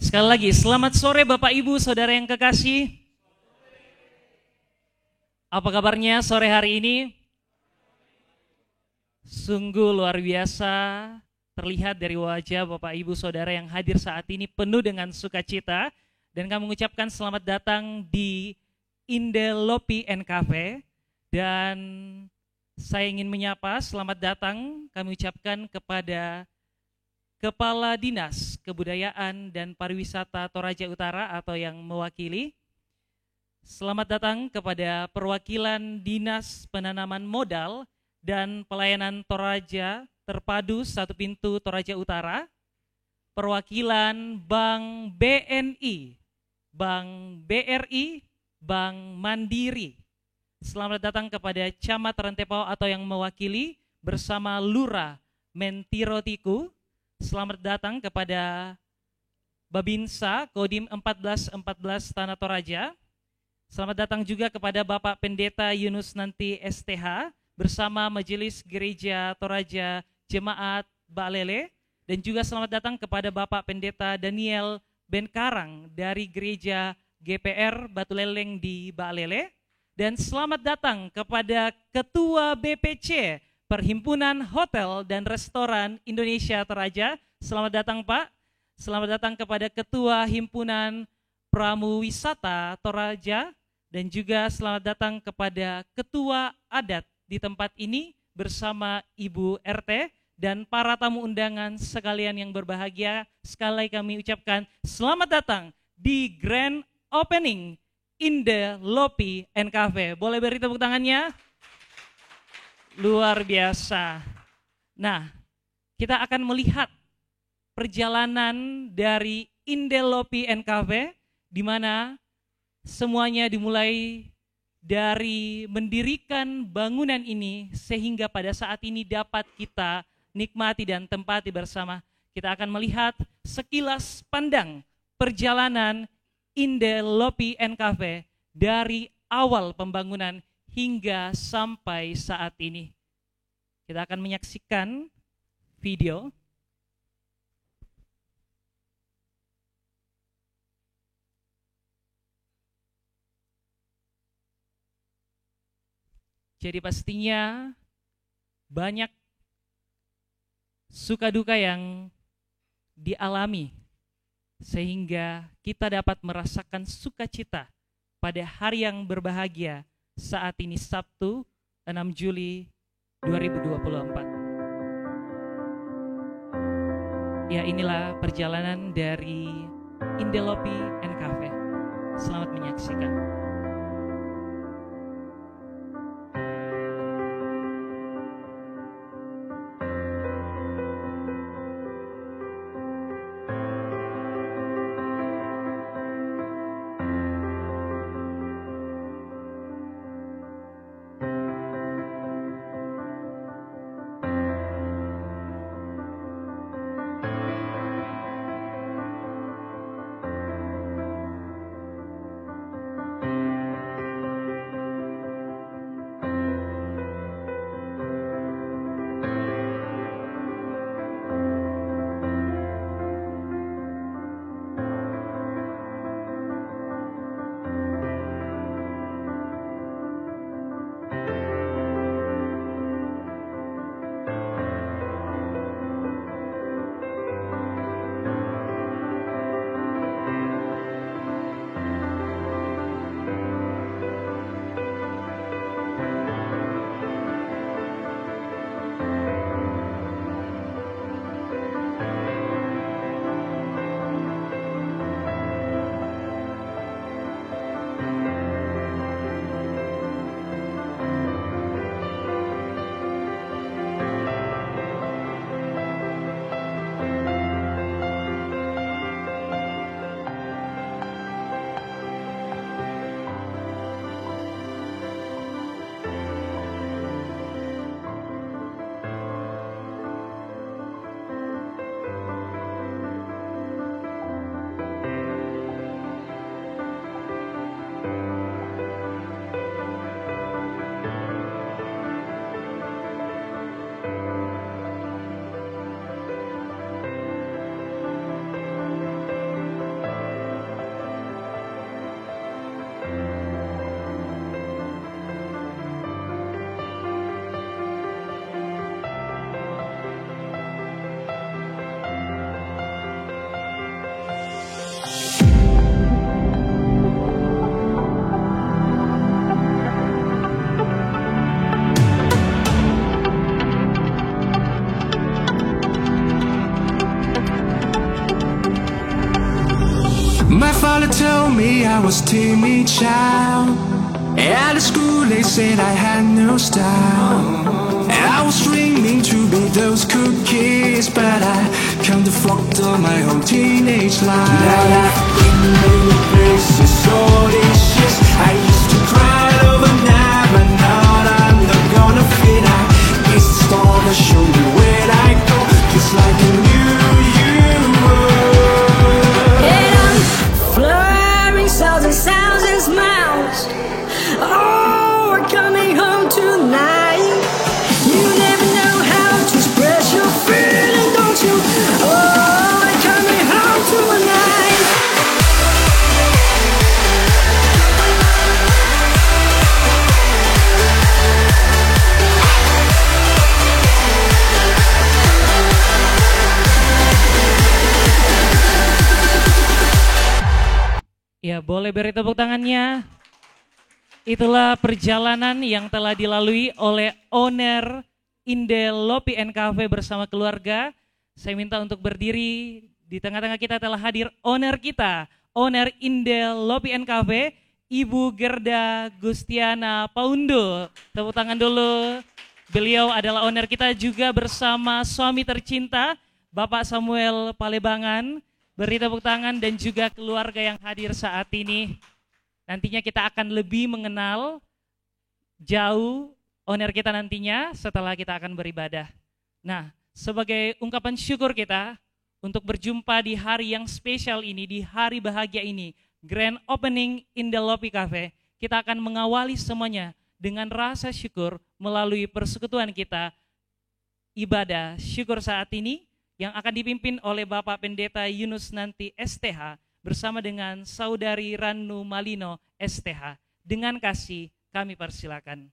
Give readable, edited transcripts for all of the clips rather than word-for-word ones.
Sekali lagi, selamat sore Bapak Ibu, Saudara yang kekasih. Apa kabarnya sore hari ini? Sungguh luar biasa, terlihat dari wajah Bapak Ibu Saudara yang hadir saat ini penuh dengan sukacita. Dan kami mengucapkan selamat datang di Indelopi Cafe. Dan saya ingin menyapa, selamat datang kami ucapkan kepada Kepala Dinas Kebudayaan dan Pariwisata Toraja Utara atau yang mewakili. Selamat datang kepada perwakilan Dinas Penanaman Modal dan Pelayanan Toraja Terpadu Satu Pintu Toraja Utara, perwakilan Bank BNI, Bank BRI, Bank Mandiri. Selamat datang kepada Camat Rantepao atau yang mewakili bersama Lurah Mentirotiku. Selamat datang kepada Babinsa Kodim 1414 Tanah Toraja. Selamat datang juga kepada Bapak Pendeta Yunus Nanti STH bersama Majelis Gereja Toraja Jemaat Baalele. Dan juga selamat datang kepada Bapak Pendeta Daniel Benkarang dari Gereja GPR Batu Leleng di Baalele. Dan selamat datang kepada Ketua BPC Perhimpunan Hotel dan Restoran Indonesia Toraja. Selamat datang Pak. Selamat datang kepada Ketua Himpunan Pramu Wisata Toraja. Dan juga selamat datang kepada Ketua Adat di tempat ini bersama Ibu RT. Dan para tamu undangan sekalian yang berbahagia. Sekali lagi kami ucapkan selamat datang di Grand Opening Indelopi Cafe. Boleh beri tepuk tangannya? Luar biasa. Nah, kita akan melihat perjalanan dari Indelopi Cafe, di mana semuanya dimulai dari mendirikan bangunan ini sehingga pada saat ini dapat kita nikmati dan tempati bersama. Kita akan melihat sekilas pandang perjalanan Indelopi Cafe dari awal pembangunan hingga sampai saat ini. Kita akan menyaksikan video. Jadi pastinya banyak suka duka yang dialami sehingga kita dapat merasakan sukacita pada hari yang berbahagia saat ini Sabtu 6 Juli 2024. Ya, inilah perjalanan dari Indelopi Cafe. Selamat menyaksikan. told me I was timid child. At school they said I had no style. I was dreaming to be those cool kids, but I kind of fucked up my whole teenage life. Now I've been many places, all these shits I used to cry overnight, but now I'm not gonna fit. I guess the star to show me where I go, just like I knew you were. And I'm flurrying sounds and sounds and smiles. Oh, we're coming home tonight. You never know how to express your feeling, don't you? Oh, we're coming home tonight. Ya, boleh beri tepuk tangannya. Itulah perjalanan yang telah dilalui oleh owner Indelopi and Cafe bersama keluarga. Saya minta untuk berdiri. Di tengah-tengah kita telah hadir owner kita, owner Indelopi and Cafe, Ibu Gerda Gustiana Paundo. Tepuk tangan dulu. Beliau adalah owner kita juga bersama suami tercinta, Bapak Samuel Palebangan. Beri tepuk tangan dan juga keluarga yang hadir saat ini. Nantinya kita akan lebih mengenal jauh owner kita nantinya setelah kita akan beribadah. Nah, sebagai ungkapan syukur kita untuk berjumpa di hari yang spesial ini, di hari bahagia ini, Grand Opening Indelopi Cafe, kita akan mengawali semuanya dengan rasa syukur melalui persekutuan kita, ibadah syukur saat ini yang akan dipimpin oleh Bapak Pendeta Yunus Nanti STH, bersama dengan Saudari Ranu Malino STH. Dengan kasih kami persilakan.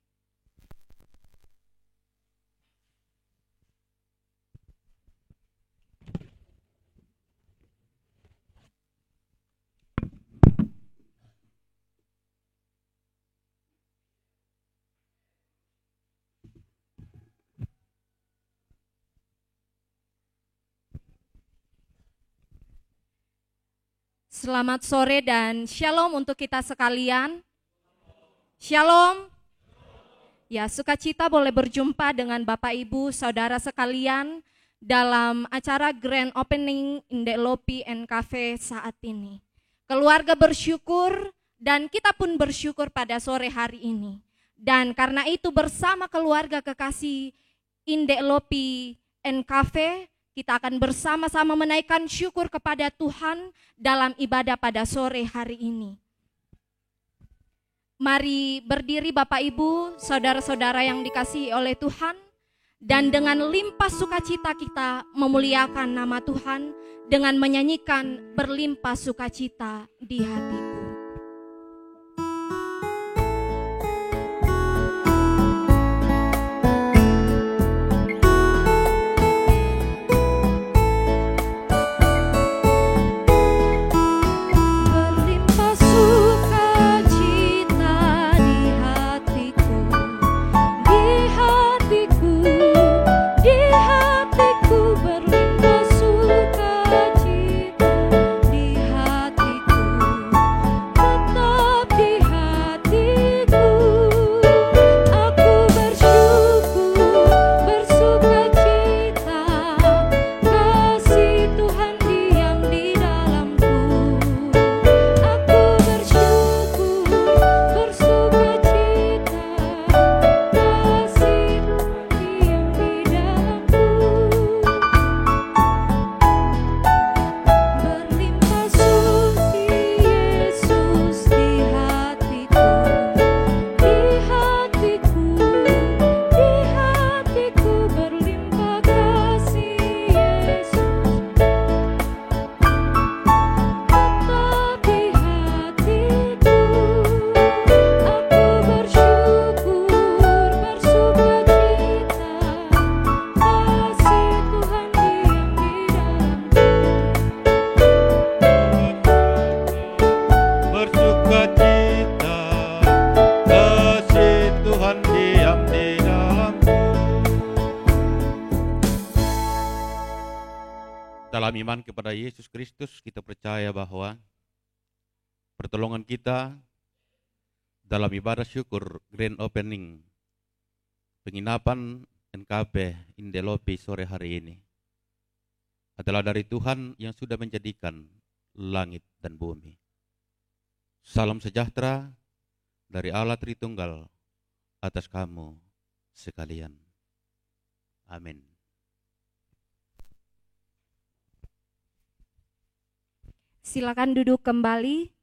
Selamat sore dan shalom untuk kita sekalian. Shalom. Ya, sukacita boleh berjumpa dengan Bapak Ibu Saudara sekalian dalam acara Grand Opening Indelopi and Cafe saat ini. Keluarga bersyukur dan kita pun bersyukur pada sore hari ini. Dan karena itu bersama keluarga kekasih Indelopi and Cafe, kita akan bersama-sama menaikkan syukur kepada Tuhan dalam ibadah pada sore hari ini. Mari berdiri Bapak Ibu, saudara-saudara yang dikasihi oleh Tuhan, dan dengan limpah sukacita kita memuliakan nama Tuhan dengan menyanyikan berlimpah sukacita di hatiku. Dalam iman kepada Yesus Kristus, kita percaya bahwa pertolongan kita dalam ibadah syukur Grand Opening penginapan NKB Indelopi sore hari ini adalah dari Tuhan yang sudah menjadikan langit dan bumi. Salam sejahtera dari Allah Tritunggal atas kamu sekalian. Amin. Silakan duduk kembali.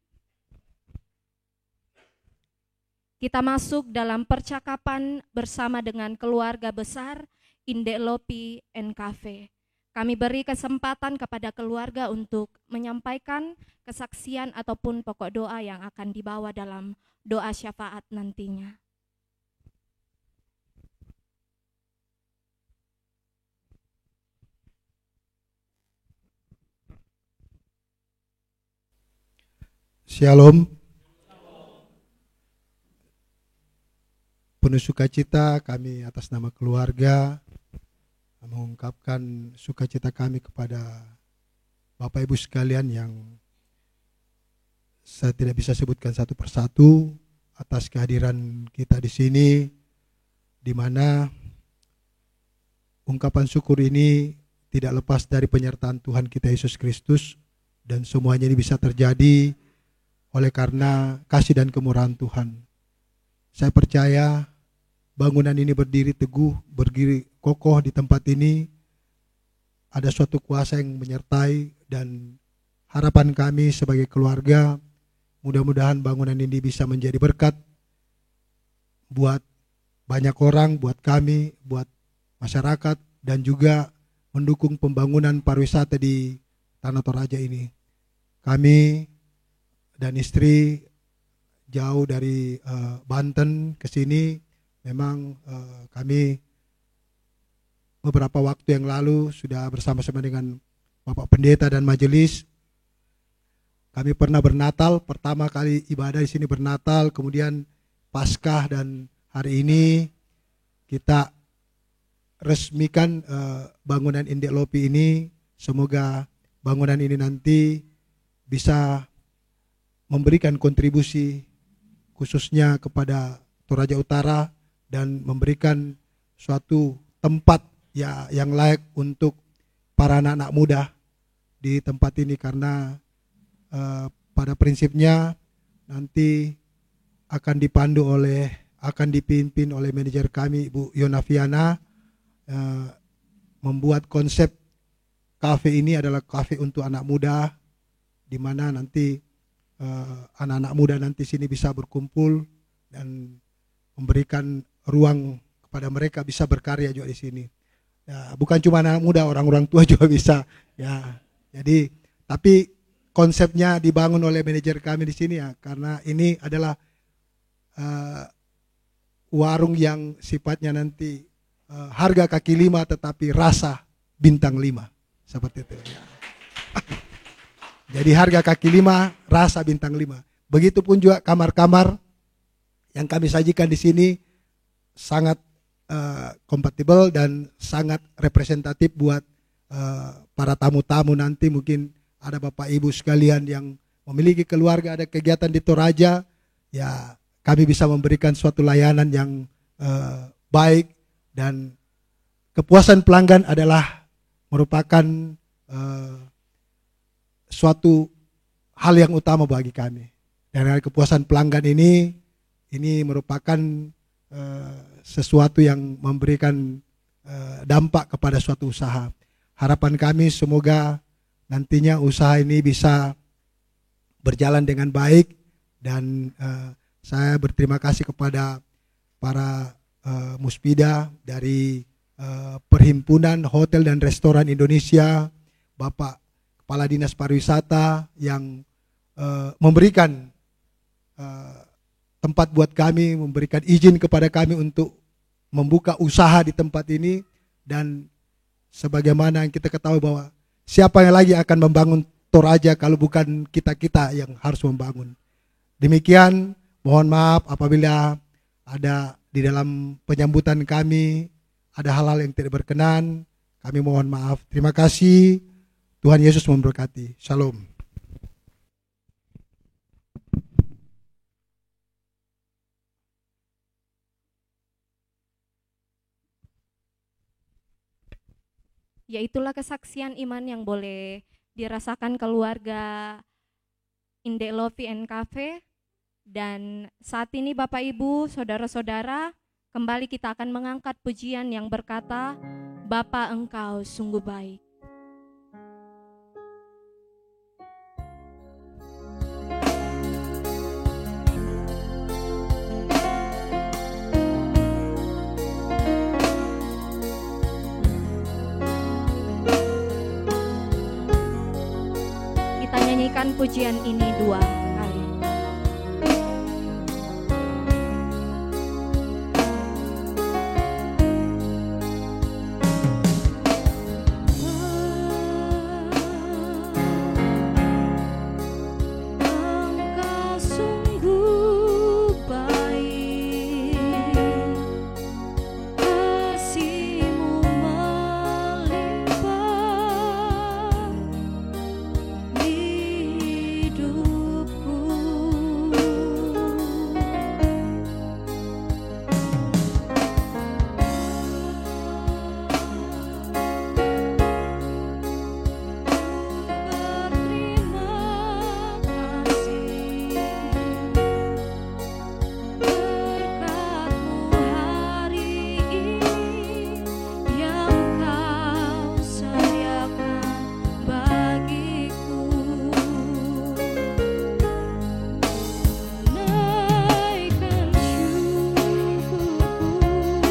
Kita masuk dalam percakapan bersama dengan keluarga besar Indelopi NKV. Kami beri kesempatan kepada keluarga untuk menyampaikan kesaksian ataupun pokok doa yang akan dibawa dalam doa syafaat nantinya. Shalom. Penuh sukacita kami atas nama keluarga mengungkapkan sukacita kami kepada Bapak Ibu sekalian yang saya tidak bisa sebutkan satu persatu atas kehadiran kita di sini, di mana ungkapan syukur ini tidak lepas dari penyertaan Tuhan kita Yesus Kristus, dan semuanya ini bisa terjadi oleh karena kasih dan kemurahan Tuhan. Saya percaya bangunan ini berdiri teguh, berdiri kokoh di tempat ini. Ada suatu kuasa yang menyertai, dan harapan kami sebagai keluarga, mudah-mudahan bangunan ini bisa menjadi berkat buat banyak orang, buat kami, buat masyarakat, dan juga mendukung pembangunan pariwisata di Tanah Toraja ini. Kami dan istri jauh dari Banten ke sini. Memang kami beberapa waktu yang lalu sudah bersama-sama dengan Bapak Pendeta dan majelis. Kami pernah bernatal, pertama kali ibadah di sini bernatal, kemudian Paskah, dan hari ini kita resmikan bangunan Indelopi ini. Semoga bangunan ini nanti bisa memberikan kontribusi khususnya kepada Toraja Utara dan memberikan suatu tempat yang layak untuk para anak-anak muda di tempat ini, karena pada prinsipnya nanti akan dipimpin oleh manajer kami Ibu Yonaviana, membuat konsep kafe ini adalah kafe untuk anak muda, di mana nanti anak-anak muda nanti sini bisa berkumpul dan memberikan ruang kepada mereka bisa berkarya juga di sini. Ya, bukan cuma anak muda, orang-orang tua juga bisa. Ya, jadi tapi konsepnya dibangun oleh manajer kami di sini ya, karena ini adalah warung yang sifatnya nanti harga kaki 5 tetapi rasa bintang 5 seperti itu. Ya. Jadi harga kaki 5, rasa bintang 5. Begitupun juga kamar-kamar yang kami sajikan di sini sangat kompatibel dan sangat representatif buat para tamu-tamu nanti. Mungkin ada Bapak Ibu sekalian yang memiliki keluarga, ada kegiatan di Toraja, ya kami bisa memberikan suatu layanan yang baik, dan kepuasan pelanggan adalah merupakan suatu hal yang utama bagi kami. Dan kepuasan pelanggan ini merupakan sesuatu yang memberikan dampak kepada suatu usaha. Harapan kami semoga nantinya usaha ini bisa berjalan dengan baik, dan saya berterima kasih kepada para muspida dari Perhimpunan Hotel dan Restoran Indonesia, Bapak Kepala Dinas Pariwisata yang memberikan tempat buat kami, memberikan izin kepada kami untuk membuka usaha di tempat ini. Dan sebagaimana yang kita ketahui bahwa siapa yang lagi akan membangun Toraja kalau bukan kita-kita yang harus membangun. Demikian, mohon maaf apabila ada di dalam penyambutan kami ada hal-hal yang tidak berkenan, kami mohon maaf. Terima kasih. Tuhan Yesus memberkati. Shalom. Ya itulah kesaksian iman yang boleh dirasakan keluarga Indek Lofi and Cafe. Dan saat ini Bapak Ibu, saudara-saudara, kembali kita akan mengangkat pujian yang berkata, Bapa Engkau sungguh baik. Kita nyanyikan pujian ini 2 kali. Engkau sungguh baik, kasih-Mu melimpah di hidupku. Berterima kasih berkat-Mu hari ini yang Kau sediakan bagiku. Naikkan syukurku buat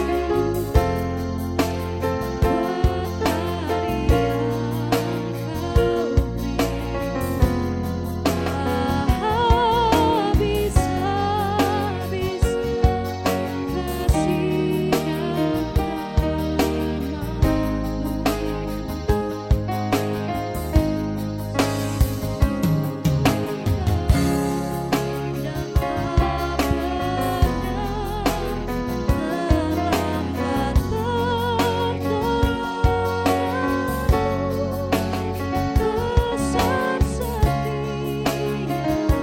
hari yang Kau beri. Habis-habis kasih dan tak pernah terlambat pertolongan-Mu, besar setia-Mu di sepanjang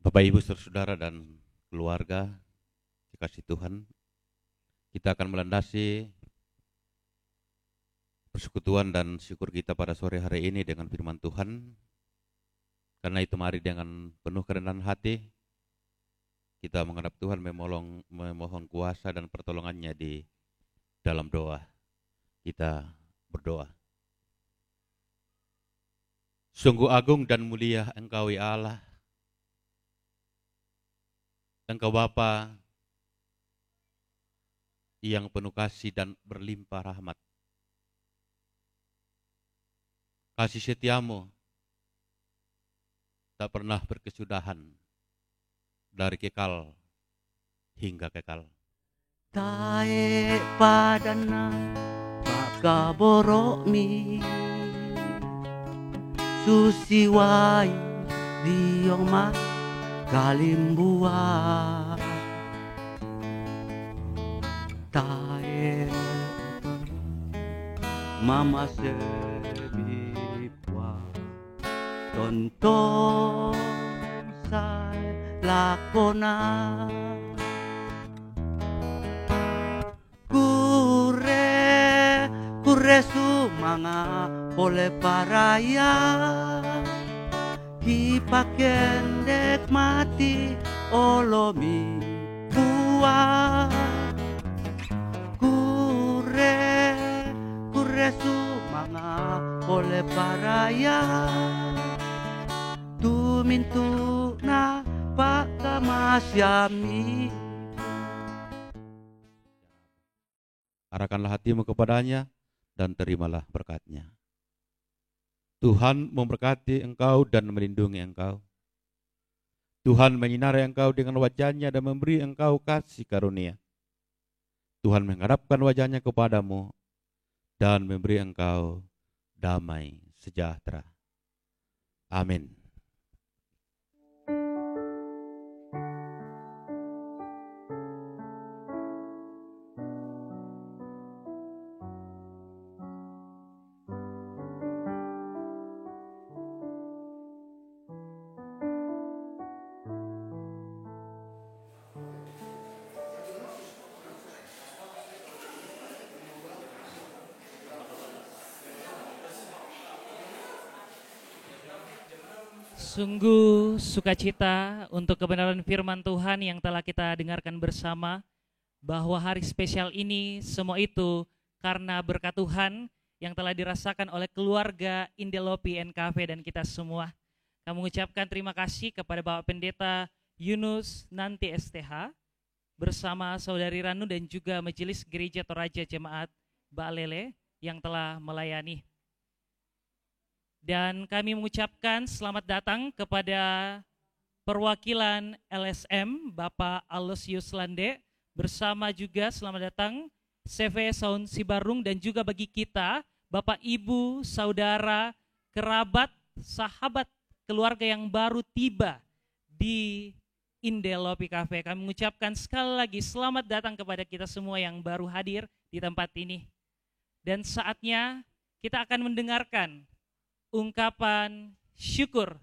Bapak Ibu saudara dan keluarga dikasih Tuhan, kita akan melandasi persekutuan dan syukur kita pada sore hari ini dengan firman Tuhan. Karena itu mari dengan penuh kerendahan hati Kita menghadap Tuhan memohon kuasa dan pertolongannya di dalam doa. Kita berdoa. Sungguh agung dan mulia Engkau ya Allah. Engkau Bapa yang penuh kasih dan berlimpah rahmat. Kasih setiamu tak pernah berkesudahan dari kekal hingga kekal. Tae padana makaborok mi susiwai diong ma kalimbua tae mama sebipwa tonton sai lakona kure sumanga boleh paraya hipakendek mati olomi buah kure sumanga boleh paraya tumintu na pakamasyami. Arahkanlah hatimu kepadanya dan terimalah berkat-Nya. Tuhan memberkati engkau dan melindungi engkau. Tuhan menyinari engkau dengan wajah-Nya dan memberi engkau kasih karunia. Tuhan menghadapkan wajah-Nya kepadamu dan memberi engkau damai sejahtera. Amin. Sungguh sukacita untuk kebenaran firman Tuhan yang telah kita dengarkan bersama, bahwa hari spesial ini semua itu karena berkat Tuhan yang telah dirasakan oleh keluarga Indelopi NKV dan kita semua. Kami mengucapkan terima kasih kepada Bapak Pendeta Yunus Nanti STH bersama Saudari Ranu dan juga Majelis Gereja Toraja Jemaat Baalele yang telah melayani. Dan kami mengucapkan selamat datang kepada perwakilan LSM Bapak Aloysius Lande, bersama juga selamat datang CV Sound Sibarung, dan juga bagi kita Bapak Ibu, Saudara, kerabat, sahabat, keluarga yang baru tiba di Indelopi Cafe. Kami mengucapkan sekali lagi selamat datang kepada kita semua yang baru hadir di tempat ini. Dan saatnya kita akan mendengarkan ungkapan syukur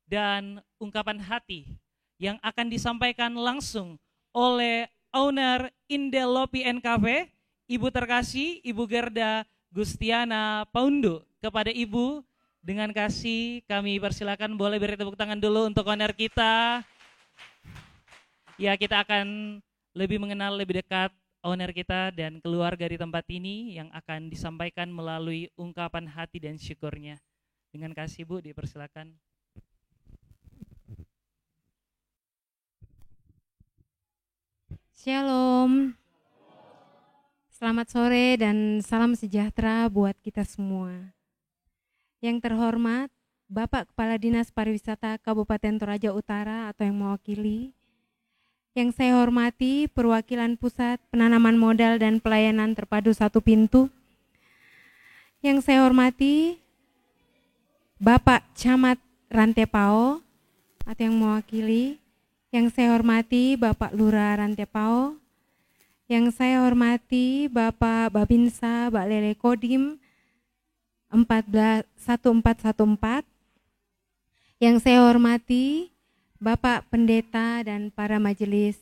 dan ungkapan hati yang akan disampaikan langsung oleh owner Indelopi NKV, Ibu terkasih Ibu Gerda Gustiana Paundo. Kepada Ibu dengan kasih kami persilakan, boleh beri tepuk tangan dulu untuk owner kita. Ya, kita akan lebih mengenal lebih dekat owner kita dan keluarga di tempat ini yang akan disampaikan melalui ungkapan hati dan syukurnya. Dengan kasih Bu, dipersilakan. Shalom. Selamat sore dan salam sejahtera buat kita semua. Yang terhormat Bapak Kepala Dinas Pariwisata Kabupaten Toraja Utara atau yang mewakili. Yang saya hormati perwakilan Pusat Penanaman Modal dan Pelayanan Terpadu Satu Pintu. Yang saya hormati Bapak Camat Rantepao atau yang mewakili. Yang saya hormati Bapak Lurah Rantepao. Yang saya hormati Bapak Babinsa Baalele Kodim 1414. Yang saya hormati Bapak Pendeta dan para majelis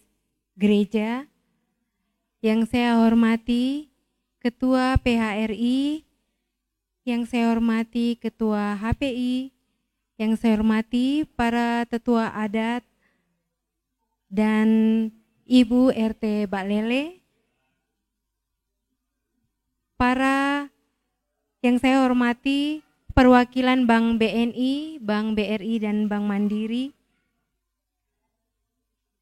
gereja. Yang saya hormati Ketua PHRI. Yang saya hormati Ketua HPI, yang saya hormati para tetua adat, dan Ibu RT Baklele, para yang saya hormati perwakilan Bank BNI, Bank BRI, dan Bank Mandiri,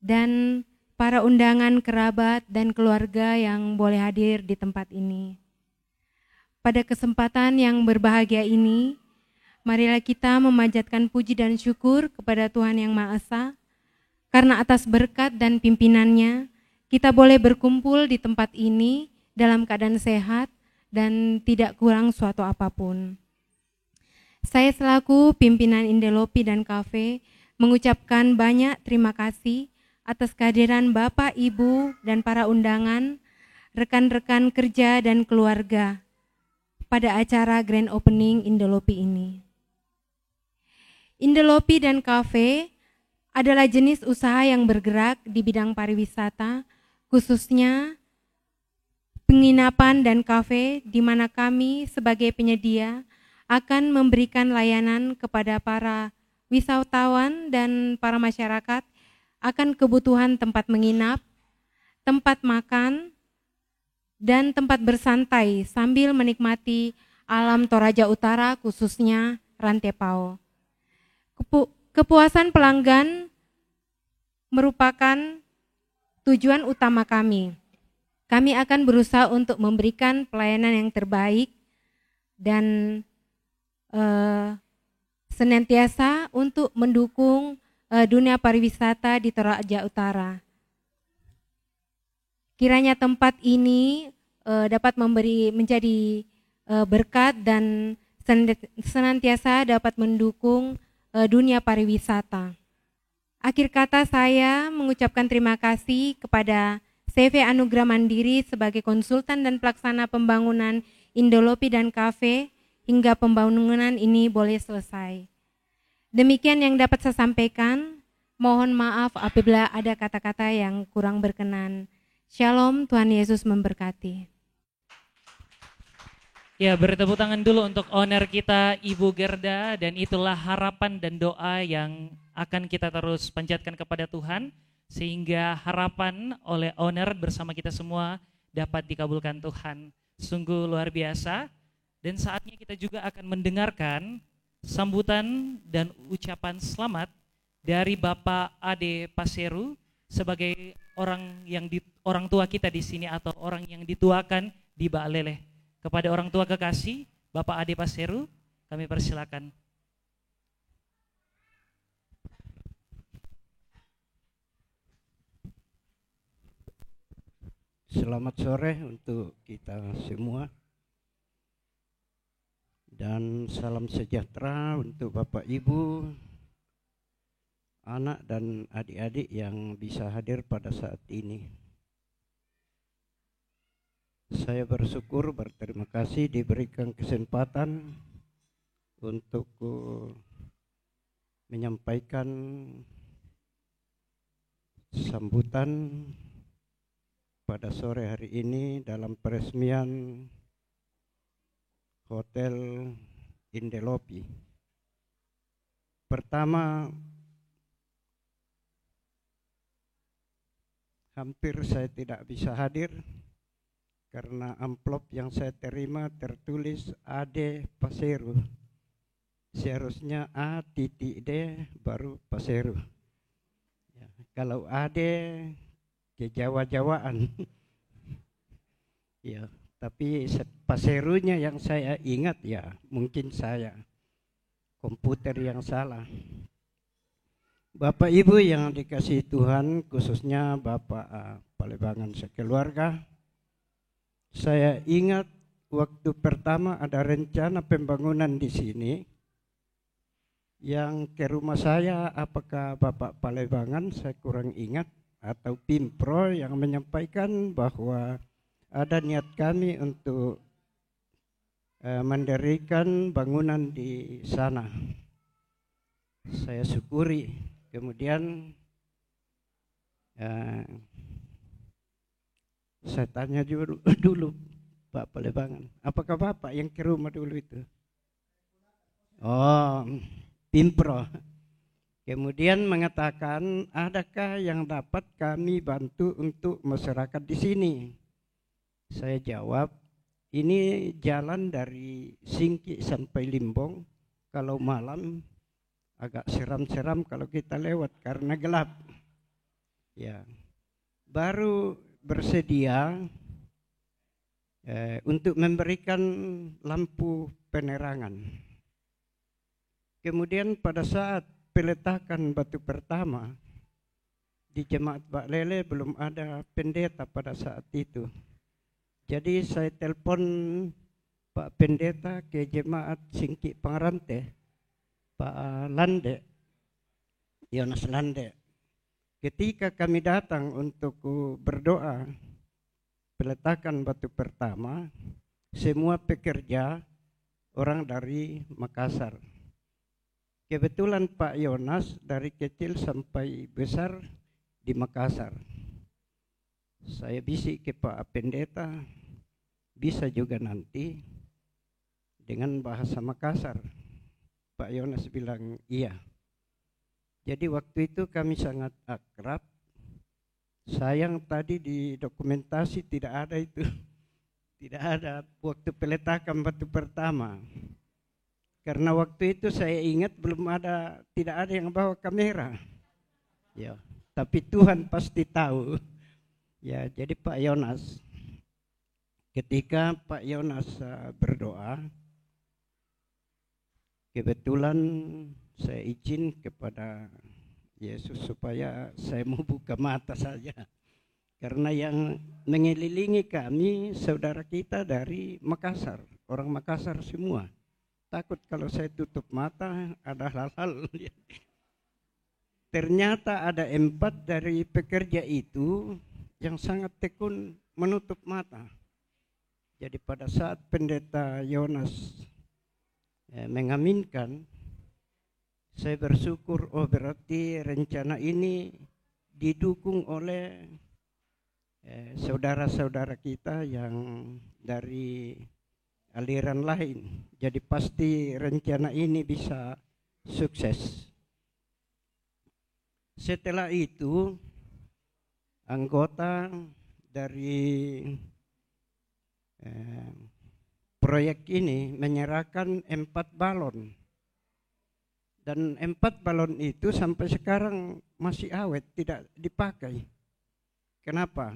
dan para undangan kerabat dan keluarga yang boleh hadir di tempat ini. Pada kesempatan yang berbahagia ini, marilah kita memanjatkan puji dan syukur kepada Tuhan Yang Maha Esa, karena atas berkat dan pimpinannya, kita boleh berkumpul di tempat ini dalam keadaan sehat dan tidak kurang suatu apapun. Saya selaku pimpinan Indelopi dan Cafe mengucapkan banyak terima kasih atas kehadiran Bapak, Ibu, dan para undangan, rekan-rekan kerja dan keluarga pada acara Grand Opening Indelopi ini. Indelopi dan Cafe adalah jenis usaha yang bergerak di bidang pariwisata, khususnya penginapan dan kafe, di mana kami sebagai penyedia akan memberikan layanan kepada para wisatawan dan para masyarakat akan kebutuhan tempat menginap, tempat makan, dan tempat bersantai sambil menikmati alam Toraja Utara, khususnya Rantepao. Kepuasan pelanggan merupakan tujuan utama kami. Kami akan berusaha untuk memberikan pelayanan yang terbaik dan senantiasa untuk mendukung dunia pariwisata di Toraja Utara. Kiranya tempat ini dapat menjadi berkat dan senantiasa dapat mendukung dunia pariwisata. Akhir kata, saya mengucapkan terima kasih kepada CV Anugrah Mandiri sebagai konsultan dan pelaksana pembangunan Indelopi dan Cafe hingga pembangunan ini boleh selesai. Demikian yang dapat saya sampaikan. Mohon maaf apabila ada kata-kata yang kurang berkenan. Shalom, Tuhan Yesus memberkati. Ya, bertepuk tangan dulu untuk owner kita, Ibu Gerda, dan itulah harapan dan doa yang akan kita terus panjatkan kepada Tuhan, sehingga harapan oleh owner bersama kita semua dapat dikabulkan Tuhan. Sungguh luar biasa, dan saatnya kita juga akan mendengarkan sambutan dan ucapan selamat dari Bapak Ade Paseru sebagai orang tua kita di sini atau orang yang dituakan di Baklele. Kepada orang tua kekasih, Bapak Ade Paseru, kami persilakan. Selamat sore untuk kita semua. Dan salam sejahtera untuk Bapak Ibu, anak dan adik-adik yang bisa hadir pada saat ini. Saya bersyukur, berterima kasih diberikan kesempatan untuk menyampaikan sambutan pada sore hari ini dalam peresmian Hotel Indelopi. Pertama, hampir saya tidak bisa hadir karena amplop yang saya terima tertulis Ade Paseru. Seharusnya A.D baru Paseru. Ya, kalau Ade ke Jawa-Jawaan. Ya, tapi Paserunya yang saya ingat, ya mungkin saya komputer yang salah. Bapak Ibu yang dikasihi Tuhan, khususnya Bapak Palebangan sekeluarga, saya ingat waktu pertama ada rencana pembangunan di sini, yang ke rumah saya, apakah Bapak Palebangan, saya kurang ingat, atau Pimpro yang menyampaikan bahwa ada niat kami untuk mendirikan bangunan di sana. Saya syukuri. Kemudian saya tanya dulu Pak Palebangan, apakah Bapak yang ke rumah dulu itu? Oh, Pimpro. Kemudian mengatakan, adakah yang dapat kami bantu untuk masyarakat di sini? Saya jawab, ini jalan dari Singki sampai Limbong. Kalau malam agak seram-seram kalau kita lewat karena gelap. Ya, baru bersedia untuk memberikan lampu penerangan. Kemudian pada saat peletakan batu pertama di jemaat Bak Lele belum ada pendeta pada saat itu. Jadi saya telepon Pak Pendeta ke jemaat Singki Pangrante, Pak Lande, Yonas Lande. Ketika kami datang untuk berdoa peletakan batu pertama, semua pekerja orang dari Makassar. Kebetulan Pak Yonas dari kecil sampai besar di Makassar. Saya bisik ke Pak Pendeta, bisa juga nanti dengan bahasa Makassar. Pak Yonas bilang iya. Jadi waktu itu kami sangat akrab. Sayang tadi di dokumentasi tidak ada itu. Tidak ada waktu peletakan batu pertama. Karena waktu itu saya ingat tidak ada yang bawa kamera. Ya, tapi Tuhan pasti tahu. Ya, jadi Pak Yonas, ketika Pak Yonas berdoa, kebetulan saya izin kepada Yesus supaya saya mau buka mata saja. Karena yang mengelilingi kami saudara kita dari Makassar, orang Makassar semua. Takut kalau saya tutup mata ada hal-hal. Ternyata ada 4 dari pekerja itu yang sangat tekun menutup mata. Jadi pada saat Pendeta Yonas mengaminkan, saya bersyukur, oh berarti rencana ini didukung oleh saudara-saudara kita yang dari aliran lain. Jadi pasti rencana ini bisa sukses. Setelah itu anggota dari proyek ini menyerahkan 4 balon. Dan 4 balon itu sampai sekarang masih awet, tidak dipakai. Kenapa?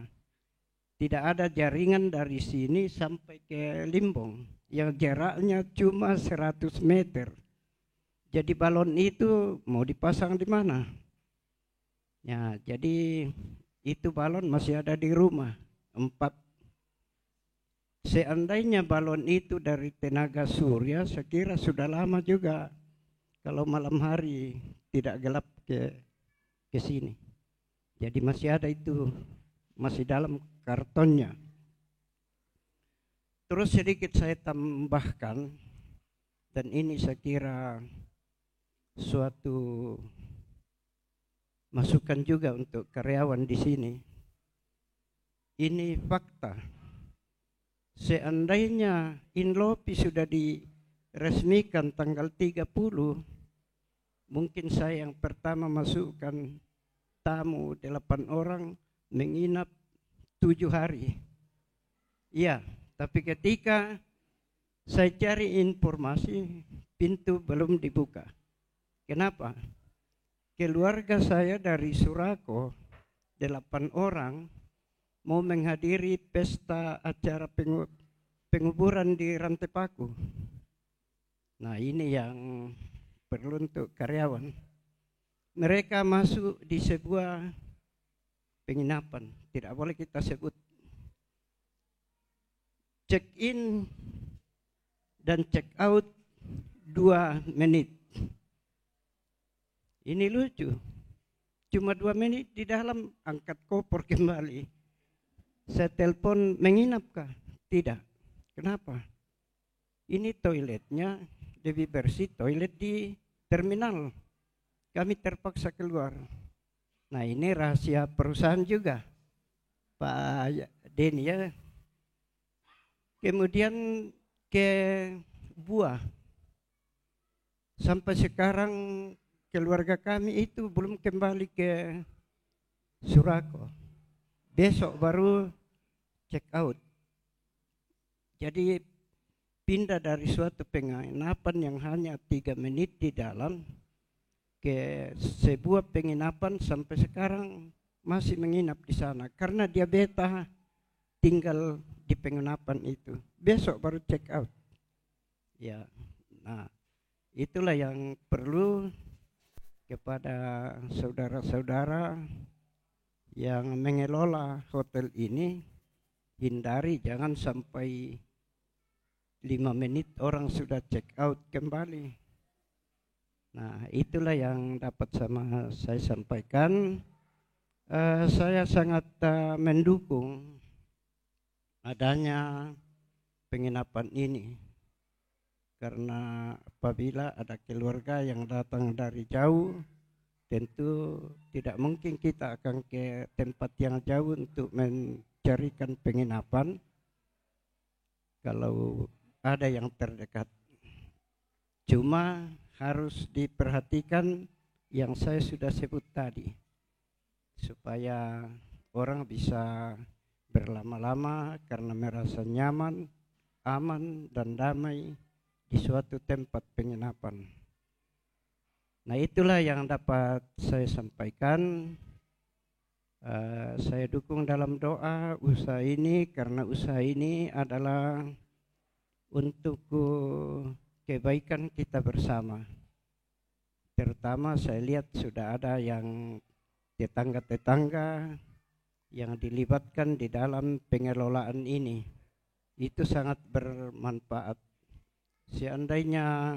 Tidak ada jaringan dari sini sampai ke Limbong yang jaraknya cuma 100 meter. Jadi balon itu mau dipasang di mana? Ya, jadi itu balon masih ada di rumah 4. Seandainya balon itu dari tenaga surya, saya kira sudah lama juga. Kalau malam hari tidak gelap ke sini. Jadi masih ada itu, masih dalam kartonnya. Terus sedikit saya tambahkan, dan ini saya kira suatu masukan juga untuk karyawan di sini. Ini fakta. Seandainya Inlopi sudah diresmikan tanggal 30, mungkin saya yang pertama masukkan tamu 8 orang menginap 7 hari. Iya, tapi ketika saya cari informasi, pintu belum dibuka. Kenapa? Keluarga saya dari Surako, 8 orang, mau menghadiri pesta acara penguburan di Rantepaku. Nah, ini yang perlu untuk karyawan. Mereka masuk di sebuah penginapan, tidak boleh kita sebut. Check in dan check out 2 menit. Ini lucu. Cuma 2 menit di dalam, angkat koper kembali. Saya telepon, menginapkah? Tidak. Kenapa? Ini toiletnya lebih bersih toilet di terminal. Kami terpaksa keluar. Nah, ini rahasia perusahaan juga, Pak Denny ya. Kemudian ke buah. Sampai sekarang keluarga kami itu belum kembali ke Surako. Besok baru check out. Jadi pindah dari suatu penginapan yang hanya 3 menit di dalam ke sebuah penginapan sampai sekarang masih menginap di sana karena dia betah tinggal di penginapan itu. Besok baru check out. Ya, nah itulah yang perlu kepada saudara-saudara yang mengelola hotel ini, hindari jangan sampai 5 menit orang sudah check out kembali. Nah, itulah yang dapat saya sampaikan. Saya sangat mendukung adanya penginapan ini. Karena apabila ada keluarga yang datang dari jauh, tentu tidak mungkin kita akan ke tempat yang jauh untuk mencarikan penginapan. Kalau ada yang terdekat, cuma harus diperhatikan yang saya sudah sebut tadi, supaya orang bisa berlama-lama karena merasa nyaman, aman, dan damai di suatu tempat penginapan. Nah, itulah yang dapat saya sampaikan. Saya dukung dalam doa usaha ini karena usaha ini adalah untuk kebaikan kita bersama. Terutama saya lihat sudah ada yang tetangga-tetangga yang dilibatkan di dalam pengelolaan ini. Itu sangat bermanfaat. Seandainya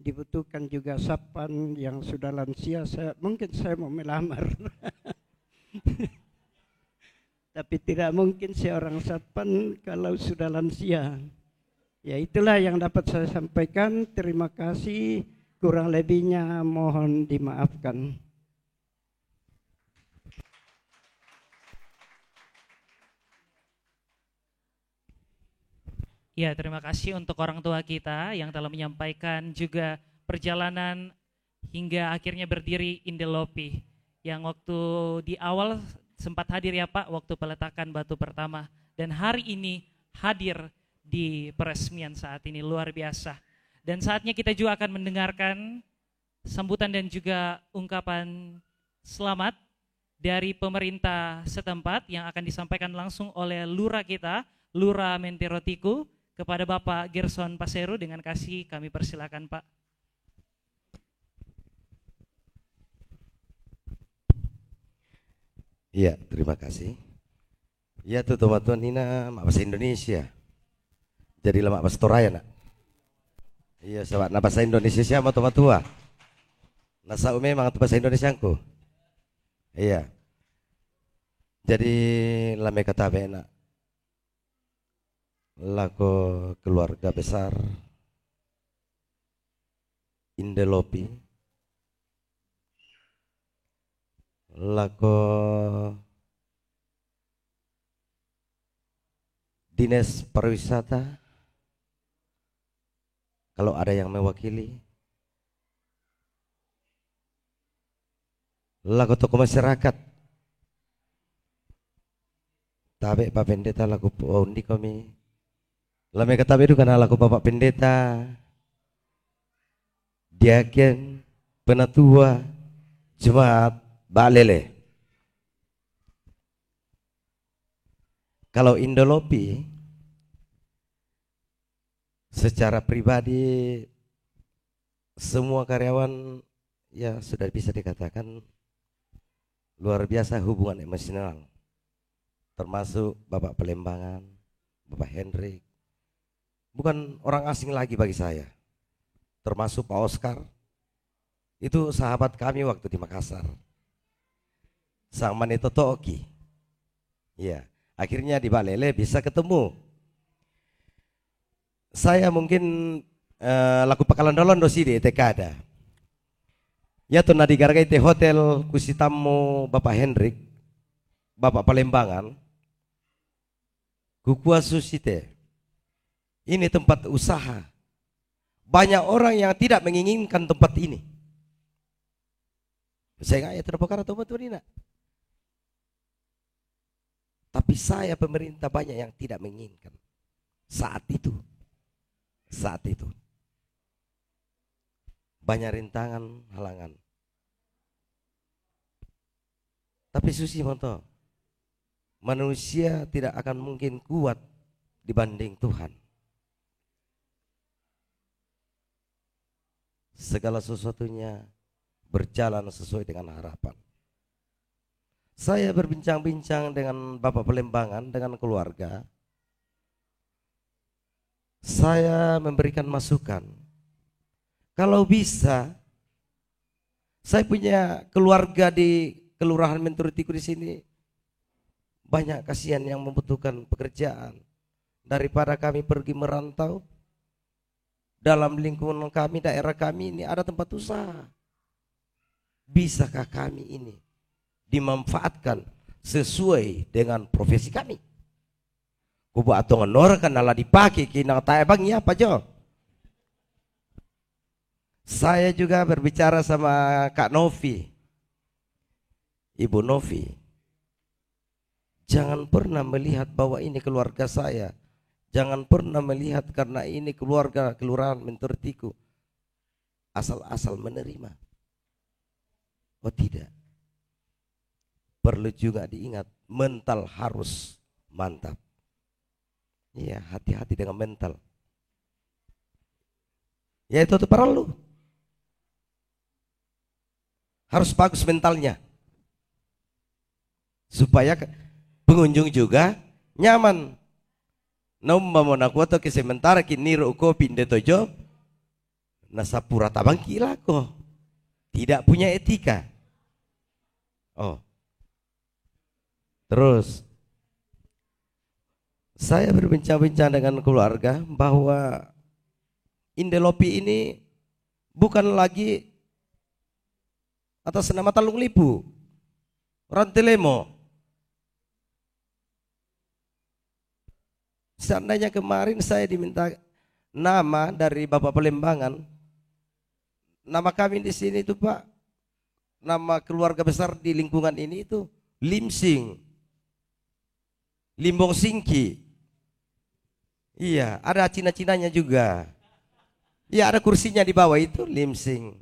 dibutuhkan juga sapan yang sudah lansia, mungkin saya mau melamar. Tapi tidak mungkin seorang satpam kalau sudah lansia. Ya, itulah yang dapat saya sampaikan. Terima kasih, kurang lebihnya mohon dimaafkan. Ya, terima kasih untuk orang tua kita yang telah menyampaikan juga perjalanan hingga akhirnya berdiri Indelopi. Yang waktu di awal sempat hadir ya Pak, waktu peletakan batu pertama. Dan hari ini hadir di peresmian saat ini, luar biasa. Dan saatnya kita juga akan mendengarkan sambutan dan juga ungkapan selamat dari pemerintah setempat yang akan disampaikan langsung oleh lurah kita, Lurah Menterotiku, kepada Bapak Gerson Paseru. Dengan kasih kami persilakan Pak. Iya, terima kasih. Ya tuh teman-teman Nina, mak bahasa Indonesia. Jadi lemak bahasa Toraya nak. Iya, sebab na bahasa Indonesia siapa teman tua. Nasa memang tu bahasa Indonesia aku. Iya. Jadi lame kata bena. Lako keluarga besar Indelopi. Lako Dinas Pariwisata. Kalau ada yang mewakili, laku tokoh masyarakat, tabe Pak Pendeta laku undi kami, lame kata itu karena laku Bapak Pendeta, diaken, penatua, jemaat, balele. Kalau Indelopi secara pribadi semua karyawan ya sudah bisa dikatakan luar biasa hubungan emosional, termasuk Bapak Pelembangan, Bapak Hendrik, bukan orang asing lagi bagi saya, termasuk Pak Oscar, itu sahabat kami waktu di Makassar, Sang Manito Toki, ya akhirnya di Balele bisa ketemu. Saya mungkin laku pakalan dolon dosi di tekada. Ya tuh nadi gargai te hotel kusitamu Bapak Hendrik, Bapak Palembangan, kukua susite. Ini tempat usaha. Banyak orang yang tidak menginginkan tempat ini. Saya nggak ya terpokar atau betul ini. Tapi saya pemerintah banyak yang tidak menginginkan saat itu. Banyak rintangan, halangan. Tapi susi moto, manusia tidak akan mungkin kuat dibanding Tuhan. Segala sesuatunya berjalan sesuai dengan harapan. Saya berbincang-bincang dengan Bapak Pelembangan, dengan keluarga. Saya memberikan masukan. Kalau bisa, saya punya keluarga di Kelurahan Menturutiku di sini. Banyak kasihan yang membutuhkan pekerjaan. Daripada kami pergi merantau, dalam lingkungan kami, daerah kami ini ada tempat usaha. Bisakah kami ini dimanfaatkan sesuai dengan profesi kami? Kubu atau ngenor kan ala dipakai kinang taebang ya apa jo? Saya juga berbicara sama Kak Novi, Ibu Novi. Jangan pernah melihat bahwa ini keluarga saya. Jangan pernah melihat karena ini keluarga Kelurahan Menturutiku asal-asal menerima. Oh tidak. Perlu juga diingat, mental harus mantap. Iya, hati-hati dengan mental. Ya itu perlu. Harus bagus mentalnya. Supaya pengunjung juga nyaman. Naumma monaku atau sementara kini ruko pinde tojo nasapura tabang kilako. Tidak punya etika. Oh. Terus saya berbincang-bincang dengan keluarga bahwa Indelopi ini bukan lagi atas nama Talung Lipu, Rantelemo. Seandainya kemarin saya diminta nama dari Bapak Pelembangan, nama kami di sini itu Pak, nama keluarga besar di lingkungan ini itu Limsing, Limbong Singki. Iya, ada Cina-Cinanya juga. Iya, ada kursinya di bawah itu Limsing.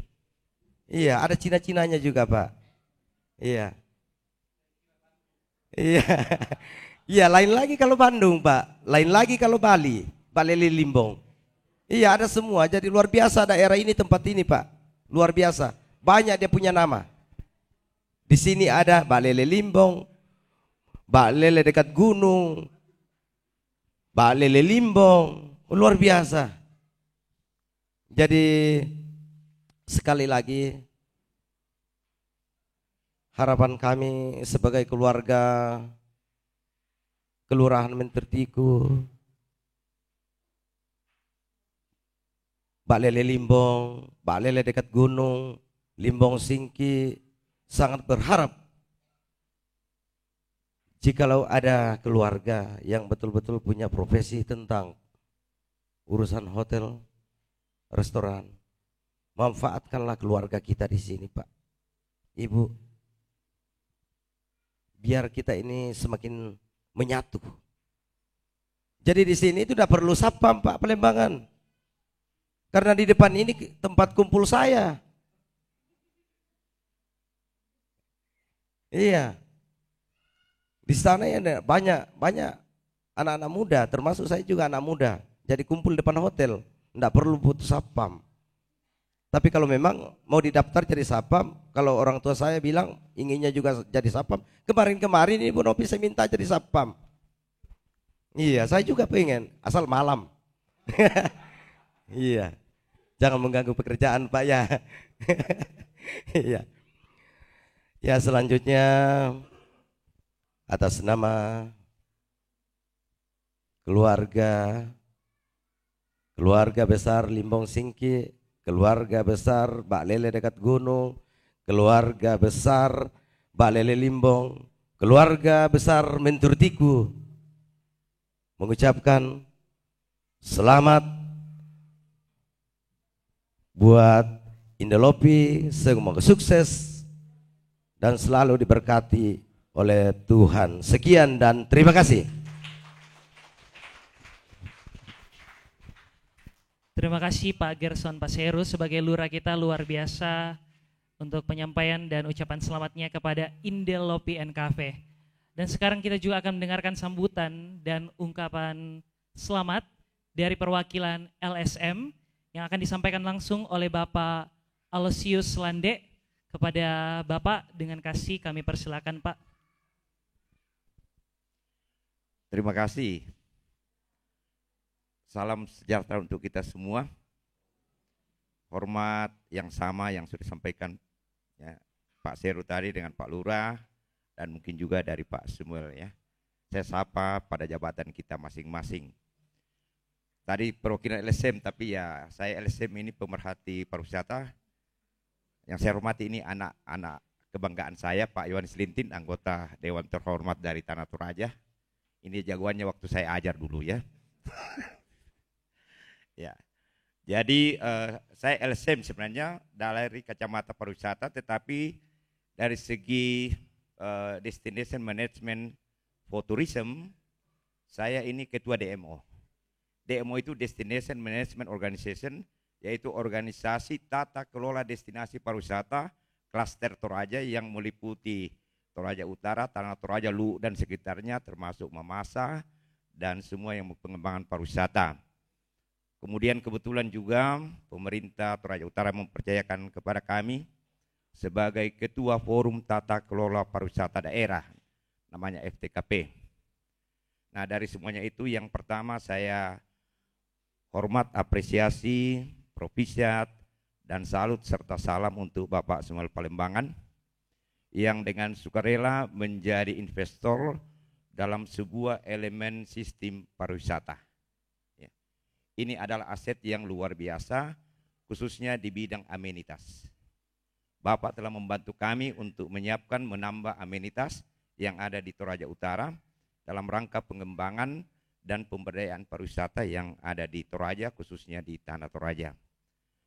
Iya, ada Cina-Cinanya juga Pak. Iya. Iya. Iya, lain lagi kalau Bandung Pak, lain lagi kalau Bali, Balele Limbong. Iya, ada semua. Jadi luar biasa daerah ini, tempat ini Pak, luar biasa. Banyak dia punya nama. Di sini ada Balele Limbong, Balele dekat gunung, Balele Limbong, luar biasa. Jadi sekali lagi harapan kami sebagai keluarga Kelurahan Menturutiku, Balele Limbong, Balele dekat gunung, Limbong Singki, sangat berharap jikalau ada keluarga yang betul-betul punya profesi tentang urusan hotel, restoran, manfaatkanlah keluarga kita di sini Pak, Ibu, biar kita ini semakin menyatu. Jadi di sini itu tidak perlu sapam Pak Pelembangan, karena di depan ini tempat kumpul saya. Iya, di sana ya banyak anak-anak muda, termasuk saya juga anak muda. Jadi kumpul depan hotel, tidak perlu butuh sapam. Tapi kalau memang mau didaftar jadi sapam, kalau orang tua saya bilang inginnya juga jadi sapam, kemarin Ibu Novi saya minta jadi sapam. Iya, saya juga pengen, asal malam. Iya, jangan mengganggu pekerjaan Pak ya. Iya. Ya, selanjutnya atas nama keluarga besar Limbong Singki, keluarga besar Balele dekat gunung, keluarga besar Balele Limbong, keluarga besar Menturutiku, mengucapkan selamat buat Indelopi, semoga sukses dan selalu diberkati oleh Tuhan. Sekian dan terima kasih. Terima kasih Pak Gerson Paseru sebagai lurah kita, luar biasa untuk penyampaian dan ucapan selamatnya kepada Indel Lopi and Cafe. Dan sekarang kita juga akan mendengarkan sambutan dan ungkapan selamat dari perwakilan LSM yang akan disampaikan langsung oleh Bapak Aloysius Lande. Kepada Bapak dengan kasih kami persilakan Pak. Terima kasih. Salam sejahtera untuk kita semua. Hormat yang sama yang sudah disampaikan ya, Pak Seru tadi dengan Pak Lurah dan mungkin juga dari Pak Samuel ya. Saya sapa pada jabatan kita masing-masing. Tadi perwakilan LSM, tapi ya saya LSM ini pemerhati pariwisata. Yang saya hormati ini anak-anak kebanggaan saya, Pak Yohanes Lintin, anggota Dewan Terhormat dari Tanah Toraja. Ini jagoannya waktu saya ajar dulu ya. Ya, jadi saya LSM sebenarnya dari kacamata pariwisata, tetapi dari segi Destination Management for Tourism, saya ini ketua DMO. DMO itu Destination Management Organization, yaitu organisasi tata kelola destinasi pariwisata klaster Toraja yang meliputi Toraja Utara, Tanah Toraja, Luwu dan sekitarnya, termasuk Mamasa dan semua yang pengembangan pariwisata. Kemudian kebetulan juga pemerintah Toraja Utara mempercayakan kepada kami sebagai ketua Forum Tata Kelola Pariwisata Daerah, namanya FTKP. Nah dari semuanya itu yang pertama saya hormat, apresiasi, propisiat, dan salut serta salam untuk Bapak Samuel Palembangan yang dengan sukarela menjadi investor dalam sebuah elemen sistem pariwisata. Ya. Ini adalah aset yang luar biasa, khususnya di bidang amenitas. Bapak telah membantu kami untuk menyiapkan menambah amenitas yang ada di Toraja Utara dalam rangka pengembangan dan pemberdayaan pariwisata yang ada di Toraja, khususnya di Tanah Toraja.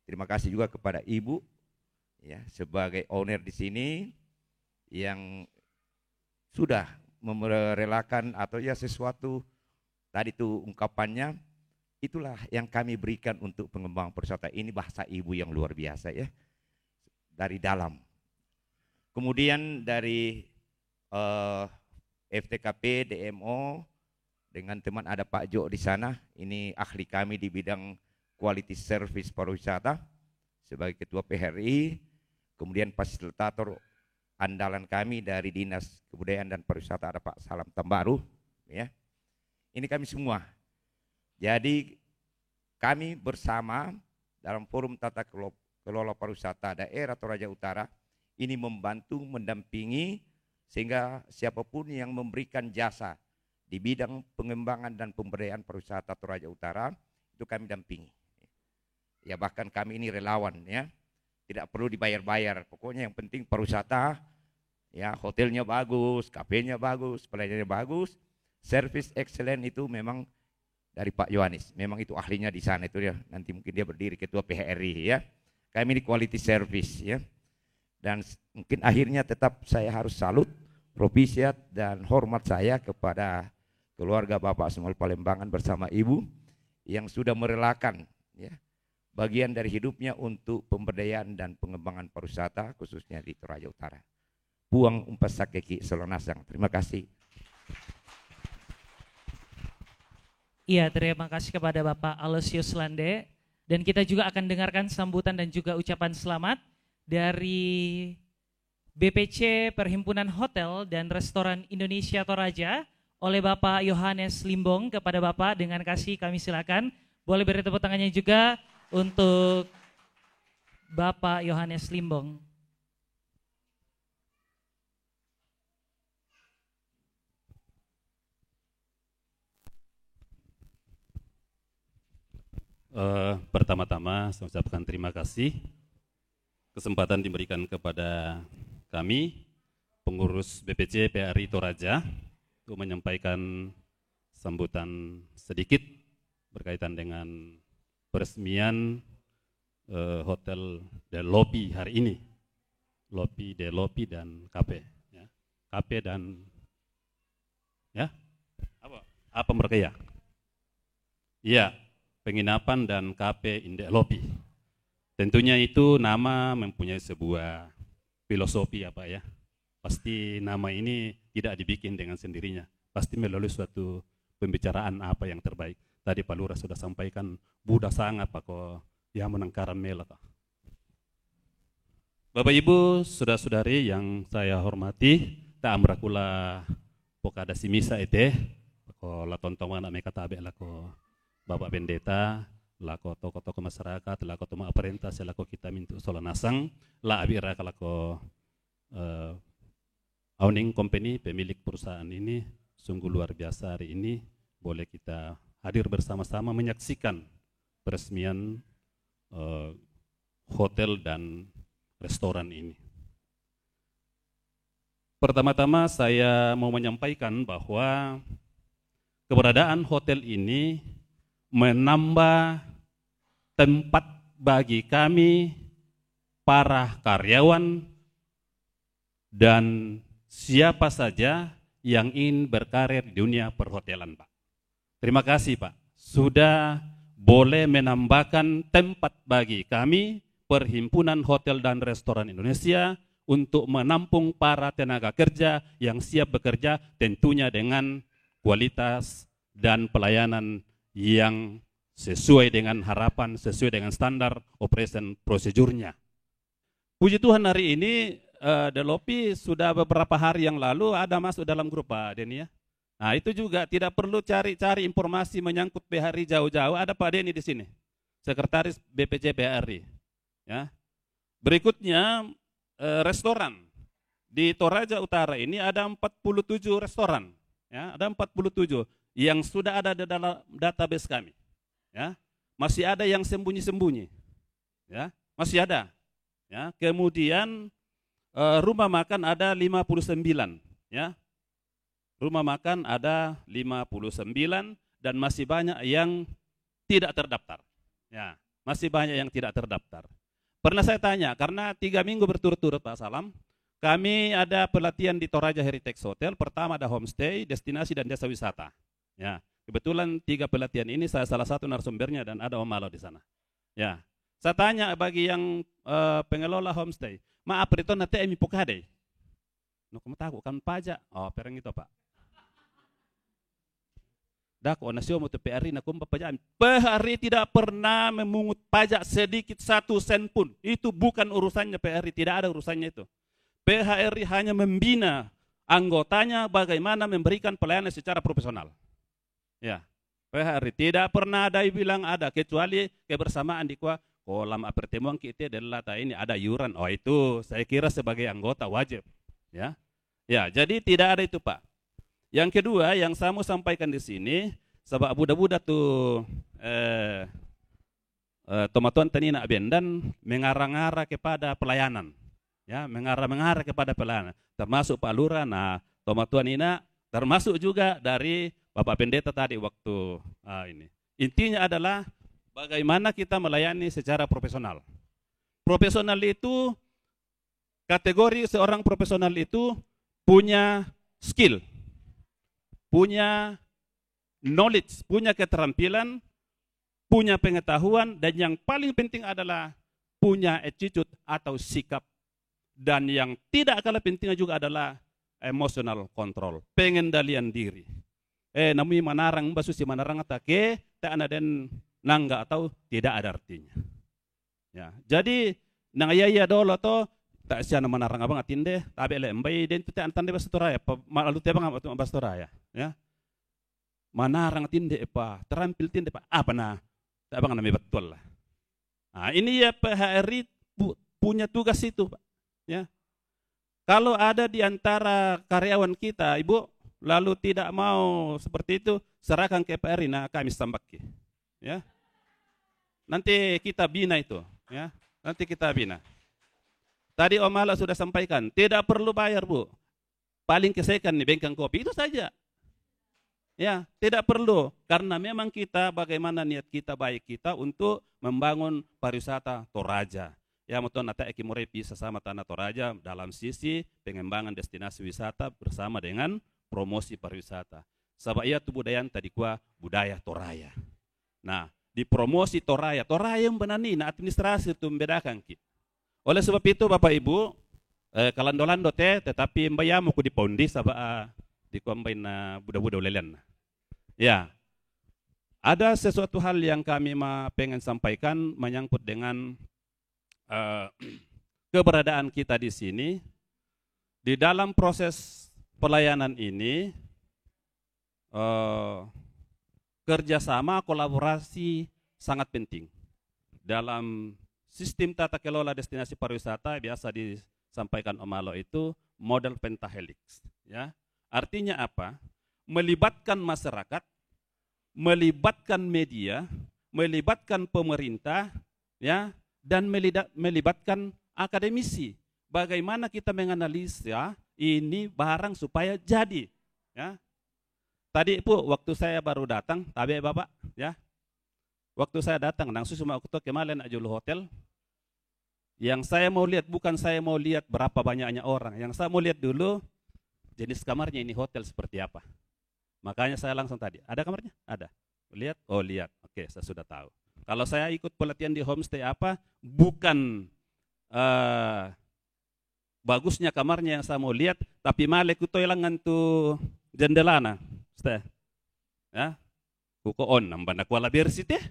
Terima kasih juga kepada Ibu ya sebagai owner di sini yang sudah merelakan atau ya sesuatu tadi itu ungkapannya, itulah yang kami berikan untuk pengembangan pariwisata. Ini bahasa Ibu yang luar biasa ya, dari dalam. Kemudian dari FTKP, DMO, dengan teman ada Pak Jo di sana, ini ahli kami di bidang quality service pariwisata sebagai ketua PHRI, kemudian fasilitator andalan kami dari Dinas Kebudayaan dan Pariwisata ada Pak Salam Tambaru, ya. Ini kami semua. Jadi kami bersama dalam Forum Tata Kelola Pariwisata Daerah Toraja Utara ini membantu mendampingi sehingga siapapun yang memberikan jasa di bidang pengembangan dan pemberdayaan pariwisata Toraja Utara itu kami dampingi. Ya bahkan kami ini relawan ya, tidak perlu dibayar-bayar. Pokoknya yang penting pariwisata, ya hotelnya bagus, kafenya bagus, pelayanannya bagus, service excellent itu memang dari Pak Yohanes. Memang itu ahlinya di sana itu ya. Nanti mungkin dia berdiri ketua PHRI ya. Kami ini quality service ya. Dan mungkin akhirnya tetap saya harus salut, propisiat dan hormat saya kepada keluarga Bapak Samuel Palembangan bersama Ibu yang sudah merelakan ya bagian dari hidupnya untuk pemberdayaan dan pengembangan pariwisata khususnya di Toraja Utara. Puang umpas sakeki selonasang. Terima kasih. Iya, terima kasih kepada Bapak Aloysius Lande. Dan kita juga akan dengarkan sambutan dan juga ucapan selamat dari BPC Perhimpunan Hotel dan Restoran Indonesia Toraja oleh Bapak Yohanes Limbong. Kepada Bapak dengan kasih kami silakan. Boleh beri tepuk tangannya juga untuk Bapak Yohanes Limbong. Pertama-tama saya ucapkan terima kasih kesempatan diberikan kepada kami pengurus BPC PRI Toraja untuk menyampaikan sambutan sedikit berkaitan dengan peresmian Hotel dan Lopi hari ini. Lopi, Delopi, dan KP. Ya. KP dan ya apa mereka ya? Iya, penginapan dan KP Indelopi. Tentunya itu nama mempunyai sebuah filosofi apa ya. Pasti nama ini tidak dibikin dengan sendirinya. Pasti melalui suatu pembicaraan apa yang terbaik. Tadi Pak Lurah sudah sampaikan, Buddha sangat Pak ko yang menangkaran melata. Bapak Ibu, saudara-saudari yang saya hormati, tak amrakula pokada simisa ete, ko la tontongan ame katabe lako Bapak Pendeta, lako tokoh-tokoh masyarakat, lako toma aparenta, selako kita mintu solanasang, la abira kalako owning company, pemilik perusahaan ini, sungguh luar biasa hari ini, boleh kita hadir bersama-sama menyaksikan peresmian hotel dan restoran ini. Pertama-tama saya mau menyampaikan bahwa keberadaan hotel ini menambah tempat bagi kami, para karyawan, dan siapa saja yang ingin berkarir di dunia perhotelan, Pak. Terima kasih, Pak. Sudah boleh menambahkan tempat bagi kami, Perhimpunan Hotel dan Restoran Indonesia, untuk menampung para tenaga kerja yang siap bekerja, tentunya dengan kualitas dan pelayanan yang sesuai dengan harapan, sesuai dengan standar operation prosedurnya. Puji Tuhan hari ini Delopi sudah beberapa hari yang lalu ada masuk dalam grup Pak Denny ya. Nah itu juga tidak perlu cari-cari informasi menyangkut PHRI jauh-jauh, ada Pak Denny di sini, Sekretaris BPC PHRI. Ya. Berikutnya restoran di Toraja Utara ini ada 47 restoran, ya, ada 47 yang sudah ada di dalam database kami. Ya. Masih ada yang sembunyi-sembunyi, ya, masih ada. Ya. Kemudian rumah makan ada 59, ya. Rumah makan ada 59 dan masih banyak yang tidak terdaftar. Ya, masih banyak yang tidak terdaftar. Pernah saya tanya, karena 3 minggu berturut-turut Pak Salam, kami ada pelatihan di Toraja Heritage Hotel. Pertama ada homestay, destinasi dan jasa wisata. Ya, kebetulan 3 pelatihan ini saya salah satu narasumbernya dan ada Om Malo di sana. Ya, saya tanya bagi yang pengelola homestay, maaf itu nanti emi pokade. No kamu tahu kan pajak? Oh, perang itu Pak. Dak onasio mau PRI na kumpa pajak. PRI tidak pernah memungut pajak sedikit 1 sen pun. Itu bukan urusannya PRI, tidak ada urusannya itu. PHRI hanya membina anggotanya bagaimana memberikan pelayanan secara profesional. Ya, PHRI tidak pernah ada yang bilang ada, kecuali kebersamaan di kolam pertemuan kita adalah ini ada iuran. Oh itu saya kira sebagai anggota wajib. Ya, ya jadi tidak ada itu Pak. Yang kedua yang saya mau sampaikan di sini, sebab budak-budak tuh tomatuan tanina bendan mengarah-arah kepada pelayanan. Ya, mengarah kepada pelayanan. Termasuk Pak Lurah, nah tomatuan ini termasuk juga dari Bapak Pendeta tadi waktu ini. Intinya adalah bagaimana kita melayani secara profesional. Profesional itu, kategori seorang profesional itu punya skill, punya knowledge, punya keterampilan, punya pengetahuan, dan yang paling penting adalah punya attitude atau sikap. Dan yang tidak kalah pentingnya juga adalah emotional control, pengendalian diri. Namanya manarang basusi manarang atake, tak ada dan nangga atau tidak ada artinya. Ya, jadi nangayaya dolo to tak siya na manarang abang atinde, tabi le mbay den tete antande bastoraya, malu te bang bastoraya, ya. Manarang tinde pa, terampil tinde pa, apa na? Tak bang nami betul lah. Nah, ini ya PHRI punya tugas itu, Pak. Ya. Kalau ada di antara karyawan kita, Ibu, lalu tidak mau seperti itu, serahkan ke PHRI, nah kami sambaki. Ya. Nanti kita bina itu, ya. Nanti kita bina. Tadi Om Malo sudah sampaikan, tidak perlu bayar Bu. Paling kesekan nih bengkang kopi, itu saja. Ya, tidak perlu. Karena memang kita bagaimana niat kita baik kita untuk membangun pariwisata Toraja. ya moton nata eki morepi sesama Tanah Toraja dalam sisi pengembangan destinasi wisata bersama dengan promosi pariwisata. Sabab ia tu budaya tadi kuah budaya Toraya. Nah, di promosi Toraya yang benar ni na administrasi tu membedakan ki. Oleh sebab itu Bapak Ibu, kalando-lando tetapi mbayamu ku di pondi sabab di kuambain na budak-budak lelen. Ya, ada sesuatu hal yang kami pengen sampaikan menyangkut dengan keberadaan kita di sini. Di dalam proses pelayanan ini, kerjasama, kolaborasi sangat penting. Dalam sistem tata kelola destinasi pariwisata biasa disampaikan Om Malo itu model pentahelix. Ya. Artinya apa? Melibatkan masyarakat, melibatkan media, melibatkan pemerintah, ya, dan melibatkan akademisi. Bagaimana kita menganalisa ini barang supaya jadi. Ya. Tadi Bu, waktu saya baru datang, tabe Bapak, ya. Waktu saya datang, langsung cuma aku kemarin ajul hotel. Yang saya mau lihat, bukan saya mau lihat berapa banyaknya orang. Yang saya mau lihat dulu, jenis kamarnya ini hotel seperti apa. Makanya saya langsung tadi, ada kamarnya? Ada. Lihat? Oh lihat, oke saya sudah tahu. Kalau saya ikut pelatihan di homestay apa, bukan bagusnya kamarnya yang saya mau lihat, tapi malek itu ilangan tu jendelana. Ya, kuko on, nambah kuala bersih teh.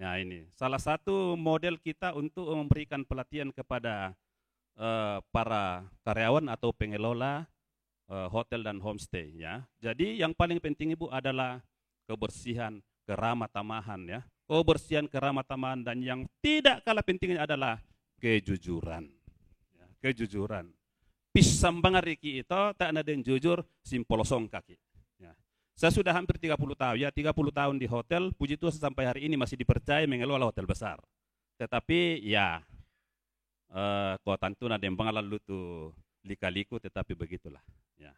Ya ini salah satu model kita untuk memberikan pelatihan kepada para karyawan atau pengelola hotel dan homestay. Ya, jadi yang paling penting Ibu adalah kebersihan, keramah tamahan ya, kebersihan, keramah tamahan, dan yang tidak kalah pentingnya adalah kejujuran. Ya, kejujuran. Pisang bangariki itu tak ada yang jujur, simpolosong kaki. Ya. Saya sudah hampir 30 tahun, ya 30 tahun di hotel, puji Tuhan sampai hari ini masih dipercaya mengelola hotel besar. Tetapi ya, kota itu ada yang lalu tuh lika-liku, tetapi begitulah. Ya.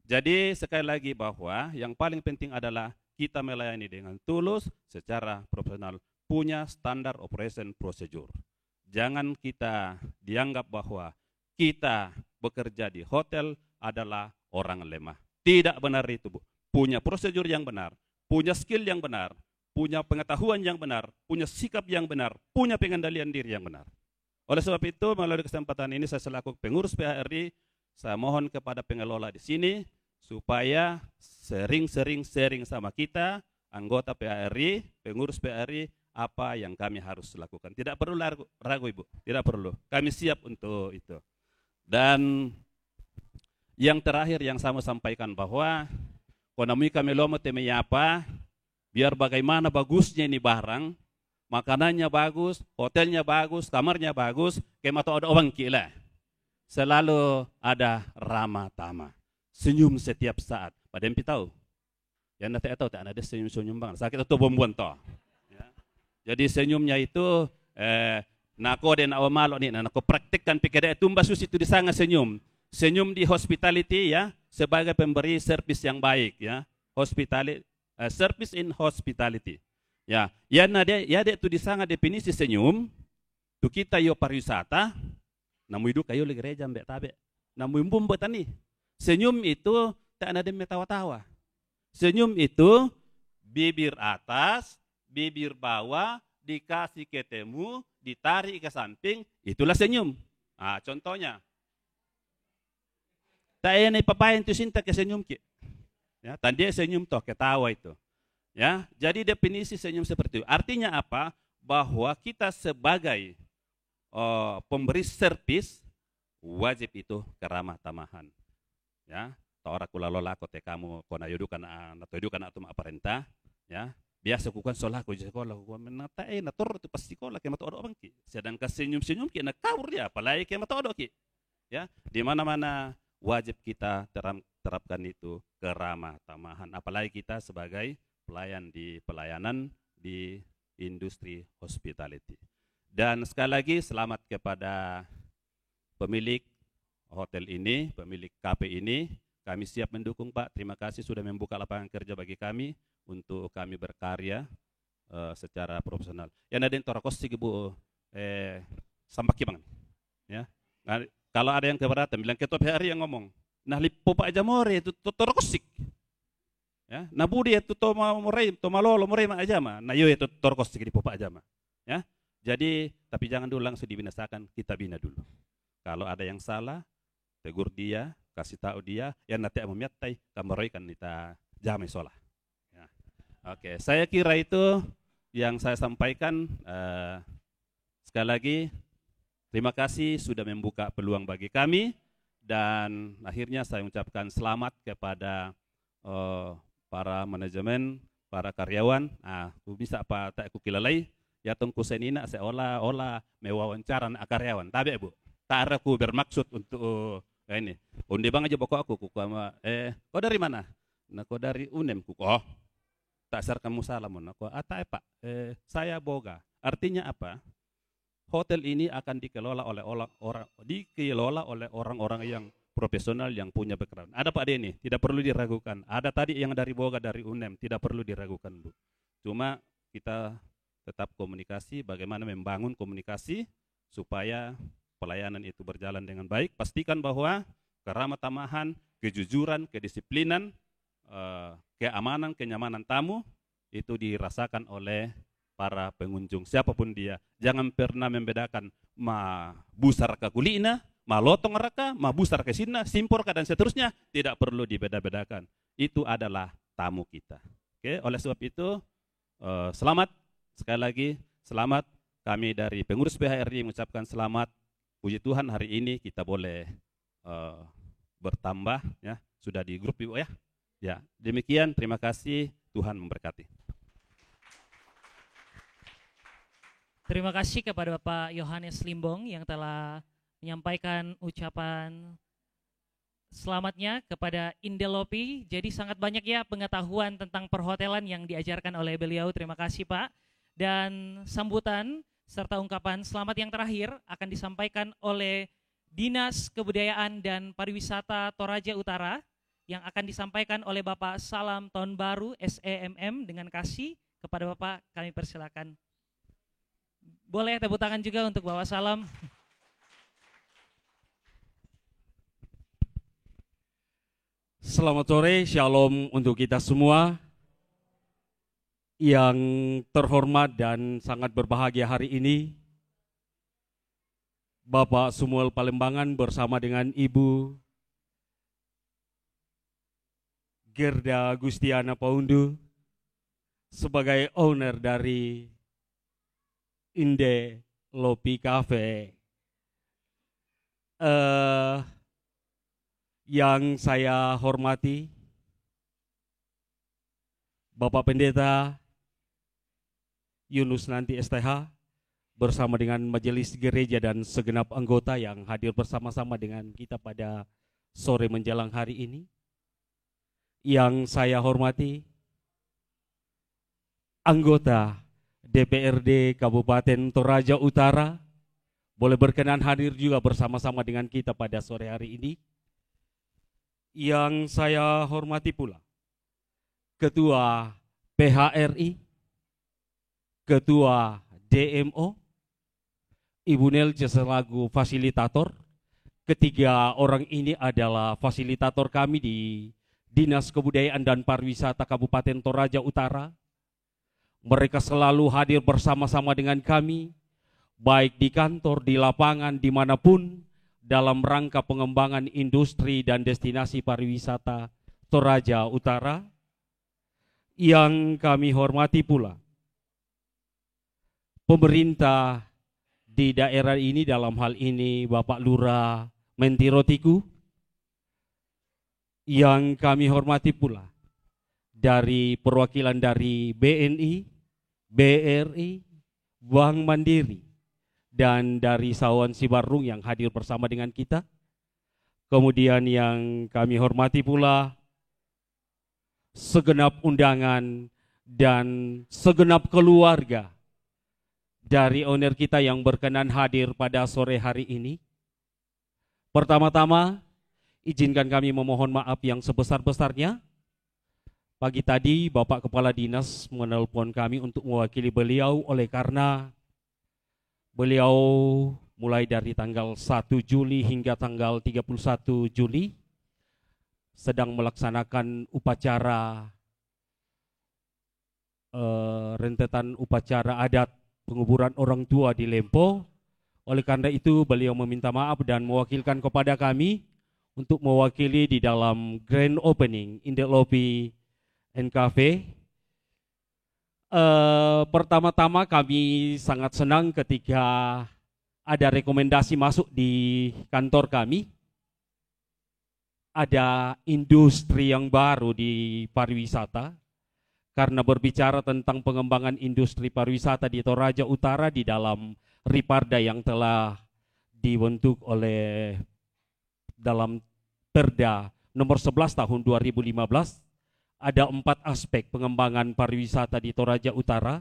Jadi sekali lagi bahwa yang paling penting adalah kita melayani dengan tulus, secara profesional, punya standar operation procedure. Jangan kita dianggap bahwa kita bekerja di hotel adalah orang lemah. Tidak benar itu, Bu. Punya prosedur yang benar, punya skill yang benar, punya pengetahuan yang benar, punya sikap yang benar, punya pengendalian diri yang benar. Oleh sebab itu, melalui kesempatan ini saya selaku pengurus PHRI, saya mohon kepada pengelola di sini supaya sering-sering sharing sama kita, anggota PHRI, pengurus PHRI, apa yang kami harus lakukan. Tidak perlu ragu Ibu, tidak perlu. Kami siap untuk itu. Dan yang terakhir yang saya mau sampaikan bahwa konami kami lomo temeyapa, biar bagaimana bagusnya ini barang, makanannya bagus, hotelnya bagus, kamarnya bagus, kemato ada orang kila. Selalu ada ramah tamah, senyum setiap saat. Pada yang tahu, yang nanti tahu tak ada senyum bang. Sakit itu bombuan toh. Ya. Jadi senyumnya itu nako dan awamalo nih, nako praktikkan pikir itu mbak susi itu disanga senyum. Senyum di hospitality ya, sebagai pemberi servis yang baik ya. Hospitality, service in hospitality. Ya, ya itu disanga definisi senyum. Tu kita yo pariwisata, namu hidup kayo lagi gereja mbak tabe. Namu imbum betani. Senyum itu tak ada yang tawa-tawa. Senyum itu bibir atas, bibir bawah, dikasih ketemu, ditarik ke samping, itulah senyum. Nah, contohnya, tak ada papayan tu sinta ke senyum ki. Ya, tadi senyum toh ketawa itu. Ya, jadi definisi senyum seperti itu. Artinya apa? Bahwa kita sebagai pemberi servis wajib itu keramah tamahan. Ya, tora kula lola kote kamu kona yudukan atau aparenta. Ya, biasa kukan solah ku sekolah ku menata nator tu pas sekolah ke matodo bangki. Sedangkan senyum-senyum ki na kabur dia apalagi ke matodo ki. Ya, di mana-mana wajib kita terapkan itu keramah tamahan, apalagi kita sebagai pelayanan di industri hospitality. Dan sekali lagi selamat kepada pemilik hotel ini, pemilik KP ini. Kami siap mendukung Pak. Terima kasih sudah membuka lapangan kerja bagi kami untuk kami berkarya secara profesional. Yang ada yang torakos sih Bu Sambaki bang. Ya. Nah, kalau ada yang keberatan bilang ketua PHRI yang ngomong, nah lipo Pak Jamore itu torkosik. Ya, nah budi itu toma murai, toma lolo murai mak ajama. Nah yo itu torkosik di Pak Ajama. Ya. Jadi tapi jangan dulu langsung dibinasakan, kita bina dulu. Kalau ada yang salah, tegur dia, kasih tahu dia, yang nanti memiatai, kamaroi kan kita jamai solah. Ya. Oke, saya kira itu yang saya sampaikan. Sekali lagi, terima kasih sudah membuka peluang bagi kami, dan akhirnya saya ucapkan selamat kepada para manajemen, para karyawan. Aku bisa apa tak aku kilalai, ya tungku senina seolah mewawancara karyawan. Tapi Bu, tak aku bermaksud untuk ini. Undi bang aja pokok aku sama kau dari mana? Nah kau dari UNEM oh. Tak sar kamu salah mon aku Pak. Saya boga. Artinya apa? Hotel ini akan dikelola oleh orang-orang yang profesional yang punya background. Ada Pak Denny, tidak perlu diragukan. Ada tadi yang dari Boga, dari UNEM, tidak perlu diragukan Bu. Cuma kita tetap komunikasi, bagaimana membangun komunikasi supaya pelayanan itu berjalan dengan baik. Pastikan bahwa keramah tamahan, kejujuran, kedisiplinan, keamanan, kenyamanan tamu itu dirasakan oleh para pengunjung, siapapun dia. Jangan pernah membedakan ma busar ke kulina, ma lotong raka, ma busar ke sina, simpor dan seterusnya. Tidak perlu dibeda-bedakan. Itu adalah tamu kita. Oke, oleh sebab itu selamat sekali lagi, selamat. Kami dari pengurus PHRI mengucapkan selamat. Puji Tuhan hari ini kita boleh bertambah, ya. Sudah di grup Ibu ya. Ya, demikian. Terima kasih. Tuhan memberkati. Terima kasih kepada Bapak Yohanes Limbong yang telah menyampaikan ucapan selamatnya kepada Indelopi. Jadi sangat banyak ya pengetahuan tentang perhotelan yang diajarkan oleh beliau. Terima kasih Pak. Dan sambutan serta ungkapan selamat yang terakhir akan disampaikan oleh Dinas Kebudayaan dan Pariwisata Toraja Utara yang akan disampaikan oleh Bapak Salam Tahun Baru SEMM dengan kasih. Kepada Bapak kami persilakan. Boleh tepuk tangan juga untuk Bapak Salam. Selamat sore, shalom untuk kita semua. Yang terhormat dan sangat berbahagia hari ini, Bapak Samuel Palembangan bersama dengan Ibu Gerda Gustiana Paundu sebagai owner dari Indelopi Cafe. Yang saya hormati Bapak Pendeta Yunus Nanti STH bersama dengan majelis gereja dan segenap anggota yang hadir bersama-sama dengan kita pada sore menjelang hari ini. Yang saya hormati anggota DPRD Kabupaten Toraja Utara, boleh berkenan hadir juga bersama-sama dengan kita pada sore hari ini. Yang saya hormati pula Ketua PHRI, Ketua DMO, Ibu Nelce selaku fasilitator. Ketiga orang ini adalah fasilitator kami di Dinas Kebudayaan dan Pariwisata Kabupaten Toraja Utara. Mereka selalu hadir bersama-sama dengan kami, baik di kantor, di lapangan, dimanapun, dalam rangka pengembangan industri dan destinasi pariwisata Toraja Utara. Yang kami hormati pula pemerintah di daerah ini, dalam hal ini Bapak Lurah Mentirotiku. Yang kami hormati pula dari perwakilan dari BNI, BRI, Bank Mandiri, dan dari Sawan Sibarung yang hadir bersama dengan kita. Kemudian yang kami hormati pula segenap undangan dan segenap keluarga dari owner kita yang berkenan hadir pada sore hari ini. Pertama-tama, izinkan kami memohon maaf yang sebesar-besarnya. Pagi tadi Bapak Kepala Dinas menelpon kami untuk mewakili beliau oleh karena Beliau mulai dari tanggal 1 Juli hingga tanggal 31 Juli sedang melaksanakan upacara rentetan upacara adat penguburan orang tua di Lempo. Oleh karena itu beliau meminta maaf dan mewakilkan kepada kami untuk mewakili di dalam grand opening Indek Lopi NKV. Pertama-tama kami sangat senang ketika ada rekomendasi masuk di kantor kami. Ada industri yang baru di pariwisata. Karena berbicara tentang pengembangan industri pariwisata di Toraja Utara di dalam Riparda yang telah dibentuk oleh dalam Perda nomor 11 tahun 2015, ada 4 aspek pengembangan pariwisata di Toraja Utara,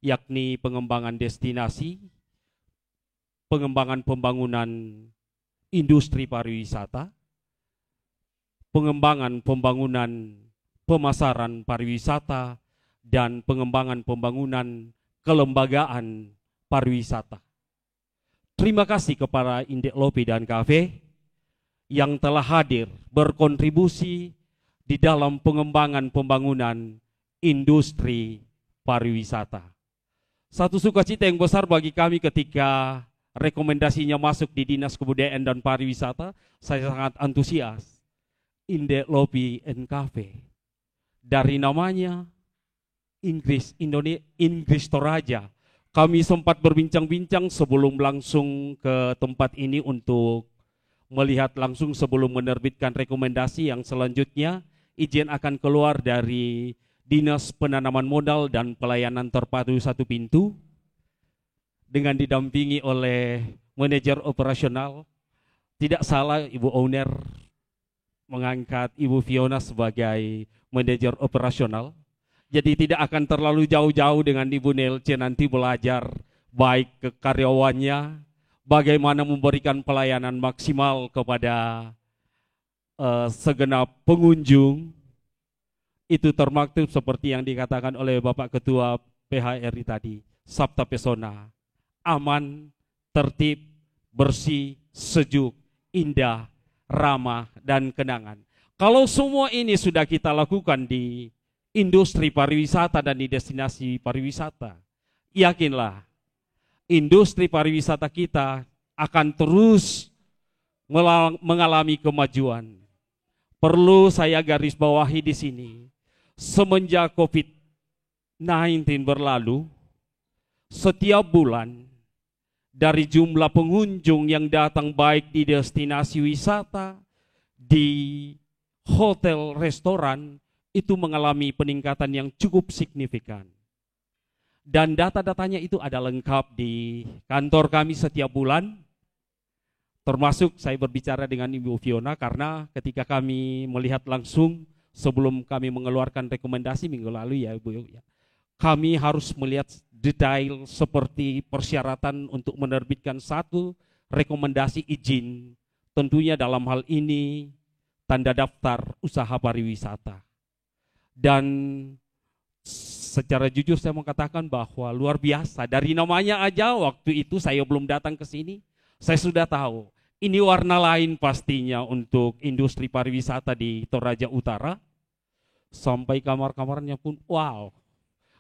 yakni pengembangan destinasi, pengembangan pembangunan industri pariwisata, pengembangan pembangunan pemasaran pariwisata, dan pengembangan pembangunan kelembagaan pariwisata. Terima kasih kepada Indek Lopi dan Cafe yang telah hadir berkontribusi di dalam pengembangan pembangunan industri pariwisata. Satu sukacita yang besar bagi kami ketika rekomendasinya masuk di Dinas Kebudayaan dan Pariwisata. Saya sangat antusias. Indek Lopi and Cafe. Dari namanya Inggris Toraja. Kami sempat berbincang-bincang sebelum langsung ke tempat ini untuk melihat langsung sebelum menerbitkan rekomendasi yang selanjutnya. Izin akan keluar dari Dinas Penanaman Modal dan Pelayanan Terpadu Satu Pintu dengan didampingi oleh manajer operasional. Tidak salah Ibu Owner mengangkat Ibu Fiona sebagai manajer operasional. Jadi tidak akan terlalu jauh-jauh dengan Ibu Nelce nanti belajar baik ke karyawannya, bagaimana memberikan pelayanan maksimal kepada segenap pengunjung. Itu termaktub seperti yang dikatakan oleh Bapak Ketua PHRI tadi, Sabta Pesona, aman, tertib, bersih, sejuk, indah, ramah, dan kenangan. Kalau semua ini sudah kita lakukan di industri pariwisata dan di destinasi pariwisata, yakinlah industri pariwisata kita akan terus mengalami kemajuan. Perlu saya garis bawahi di sini, semenjak COVID-19 berlalu, setiap bulan dari jumlah pengunjung yang datang baik di destinasi wisata, di hotel, restoran, itu mengalami peningkatan yang cukup signifikan. Dan data-datanya itu ada lengkap di kantor kami setiap bulan. Termasuk saya berbicara dengan Ibu Fiona karena ketika kami melihat langsung sebelum kami mengeluarkan rekomendasi minggu lalu ya Ibu, kami harus melihat detail seperti persyaratan untuk menerbitkan satu rekomendasi izin. Tentunya dalam hal ini tanda daftar usaha pariwisata. Dan secara jujur saya mau katakan bahwa luar biasa. Dari namanya aja waktu itu saya belum datang ke sini, saya sudah tahu ini warna lain pastinya untuk industri pariwisata di Toraja Utara. Sampai kamar-kamarnya pun wow.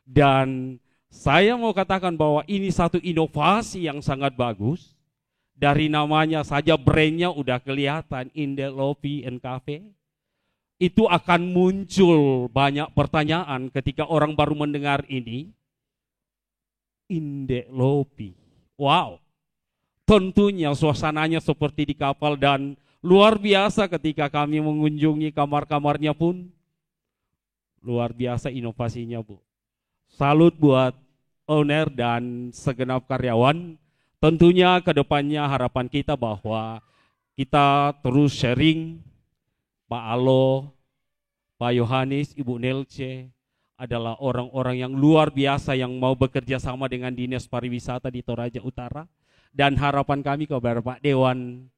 Dan saya mau katakan bahwa ini satu inovasi yang sangat bagus. Dari namanya saja brandnya udah kelihatan, Indek Lopi and Cafe. Itu akan muncul banyak pertanyaan ketika orang baru mendengar ini. Indek Lopi, wow. Tentunya suasananya seperti di kapal dan luar biasa ketika kami mengunjungi kamar-kamarnya pun. Luar biasa inovasinya Bu. Salut buat owner dan segenap karyawan. Tentunya ke depannya harapan kita bahwa kita terus sharing. Pak Alo, Pak Yohanes, Ibu Nelce adalah orang-orang yang luar biasa yang mau bekerja sama dengan Dinas Pariwisata di Toraja Utara. Dan harapan kami kepada Pak Dewan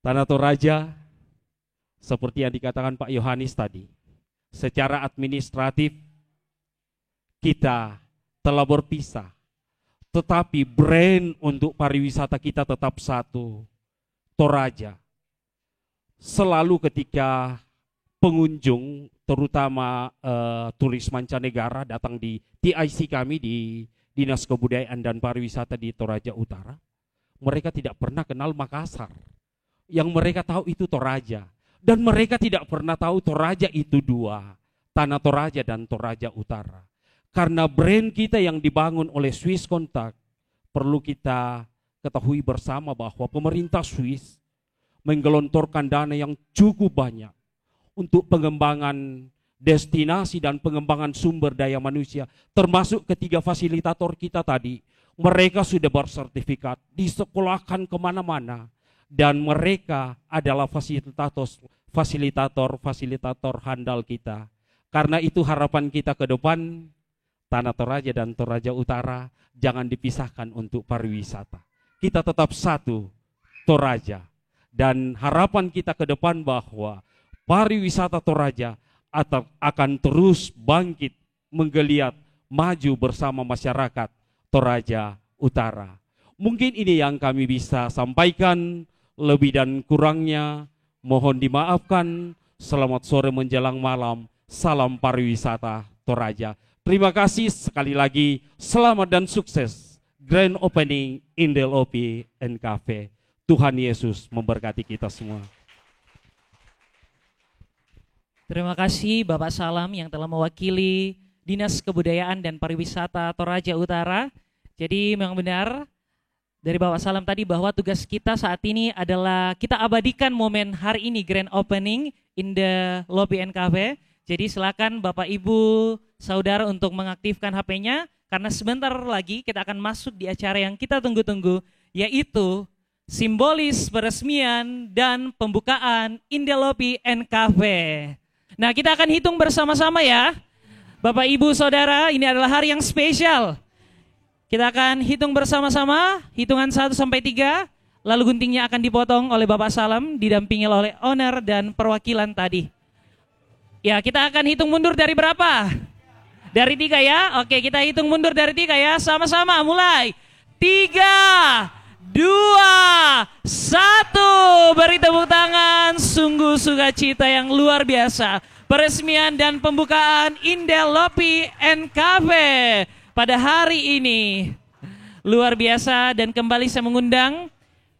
Tanah Toraja, seperti yang dikatakan Pak Yohanes tadi, secara administratif kita telah berpisah. tetapi brand untuk pariwisata kita tetap satu, Toraja. Selalu ketika pengunjung, terutama turis mancanegara datang di TIC kami di Dinas Kebudayaan dan Pariwisata di Toraja Utara, mereka tidak pernah kenal Makassar. Yang mereka tahu itu Toraja. Dan mereka tidak pernah tahu Toraja itu dua, Tanah Toraja dan Toraja Utara. Karena brand kita yang dibangun oleh Swiss Contact, perlu kita ketahui bersama bahwa pemerintah Swiss menggelontorkan dana yang cukup banyak untuk pengembangan destinasi dan pengembangan sumber daya manusia, termasuk ketiga fasilitator kita tadi. Mereka sudah bersertifikat, disekolahkan kemana-mana, dan mereka adalah fasilitator handal kita. Karena itu harapan kita ke depan, Tanah Toraja dan Toraja Utara jangan dipisahkan untuk pariwisata. Kita tetap satu, Toraja. Dan harapan kita ke depan bahwa pariwisata Toraja akan terus bangkit, menggeliat, maju bersama masyarakat Toraja Utara. Mungkin ini yang kami bisa sampaikan, lebih dan kurangnya mohon dimaafkan. Selamat sore menjelang malam, salam pariwisata Toraja. Terima kasih sekali lagi, selamat dan sukses Grand Opening Indelopi and Cafe. Tuhan Yesus memberkati kita semua. Terima kasih Bapak Salam yang telah mewakili Dinas Kebudayaan dan Pariwisata Toraja Utara. Jadi memang benar dari Bapak Salam tadi bahwa tugas kita saat ini adalah kita abadikan momen hari ini Grand Opening in the Lobby and Cafe. Jadi silakan Bapak Ibu Saudara untuk mengaktifkan HP-nya karena sebentar lagi kita akan masuk di acara yang kita tunggu-tunggu, yaitu simbolis peresmian dan pembukaan Indelopi and Cafe. Nah, kita akan hitung bersama-sama ya. Bapak Ibu Saudara, ini adalah hari yang spesial. Kita akan hitung bersama-sama, hitungan 1 sampai 3, lalu guntingnya akan dipotong oleh Bapak Salam, didampingi oleh owner dan perwakilan tadi. Ya, kita akan hitung mundur dari berapa? Dari 3 ya. Oke, kita hitung mundur dari 3 ya. Sama-sama mulai. 3, 2, 1. Beri tepuk tangan. Sungguh sukacita yang luar biasa. Peresmian dan pembukaan Indelopi and Cafe pada hari ini. Luar biasa, dan kembali saya mengundang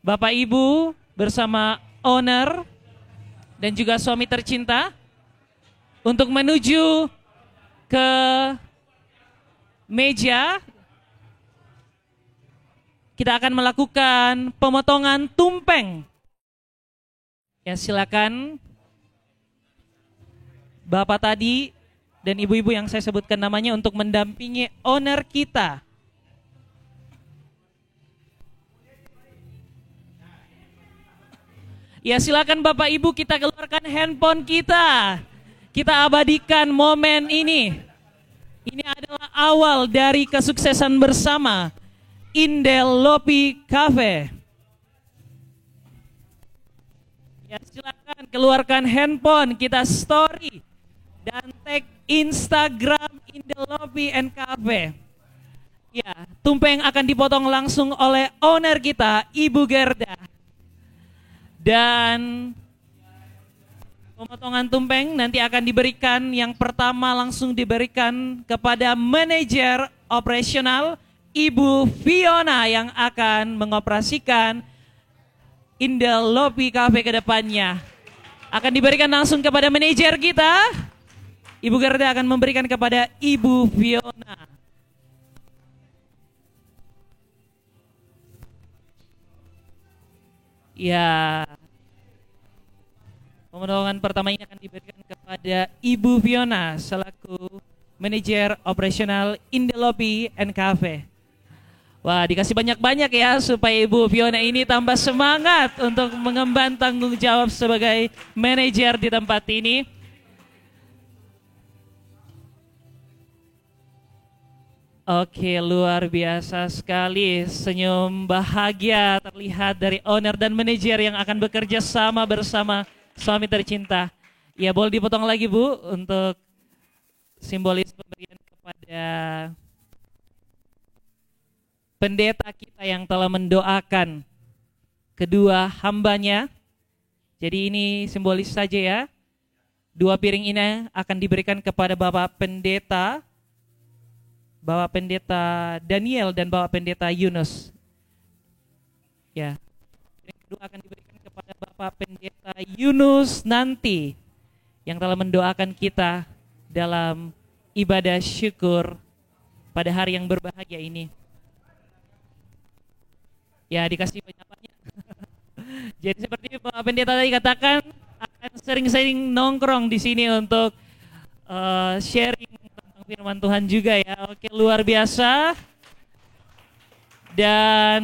Bapak Ibu bersama owner dan juga suami tercinta untuk menuju ke meja. Kita akan melakukan pemotongan tumpeng. Ya, silakan Bapak tadi dan ibu-ibu yang saya sebutkan namanya untuk mendampingi owner kita. Ya, silakan Bapak Ibu, kita keluarkan handphone kita. Kita abadikan momen ini. Ini adalah awal dari kesuksesan bersama Indelopi Cafe. Ya, silakan keluarkan handphone, kita story dan tag Instagram Indelopi and Cafe. Ya, tumpeng akan dipotong langsung oleh owner kita, Ibu Gerda. Dan pemotongan tumpeng nanti akan diberikan, yang pertama langsung diberikan kepada manajer operasional Ibu Fiona yang akan mengoperasikan Indelopi Cafe ke depannya. Akan diberikan langsung kepada manajer kita. Ibu Gerda akan memberikan kepada Ibu Fiona. Ya, pemotongan pertama ini akan diberikan kepada Ibu Fiona selaku manajer operasional Indelopi and Cafe. Wah, dikasih banyak-banyak ya supaya Ibu Fiona ini tambah semangat untuk mengemban tanggung jawab sebagai manajer di tempat ini. Oke, luar biasa sekali. Senyum bahagia terlihat dari owner dan manajer yang akan bekerja sama bersama suami tercinta. Ya, boleh dipotong lagi Bu untuk simbolis pemberian kepada pendeta kita yang telah mendoakan kedua hambanya. Jadi ini simbolis saja ya. 2 piring ini akan diberikan kepada Bapak Pendeta Daniel dan Bapak Pendeta Yunus. Ya. Yang kedua akan diberikan kepada Bapak Pendeta Yunus nanti yang telah mendoakan kita dalam ibadah syukur pada hari yang berbahagia ini. Ya, dikasih banyak-banyak. Jadi seperti Bapak Pendeta tadi katakan, akan sering-sering nongkrong di sini untuk sharing tentang firman Tuhan juga ya. Oke, luar biasa. Dan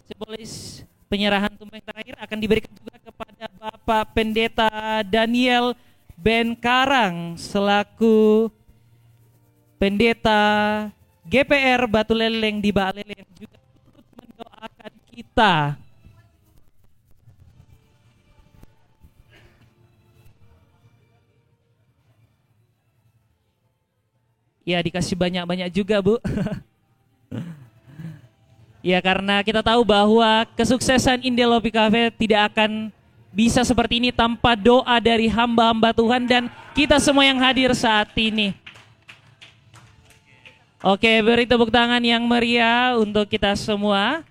simbolis penyerahan tumpeng terakhir akan diberikan juga kepada Bapak Pendeta Daniel Ben Karang selaku Pendeta GPR Batu Leleng di Baalele yang juga turut mendoakan kita. Ya, dikasih banyak-banyak juga, Bu. Ya, karena kita tahu bahwa kesuksesan Indelopi Cafe tidak akan bisa seperti ini tanpa doa dari hamba-hamba Tuhan dan kita semua yang hadir saat ini. Oke, beri tepuk tangan yang meriah untuk kita semua.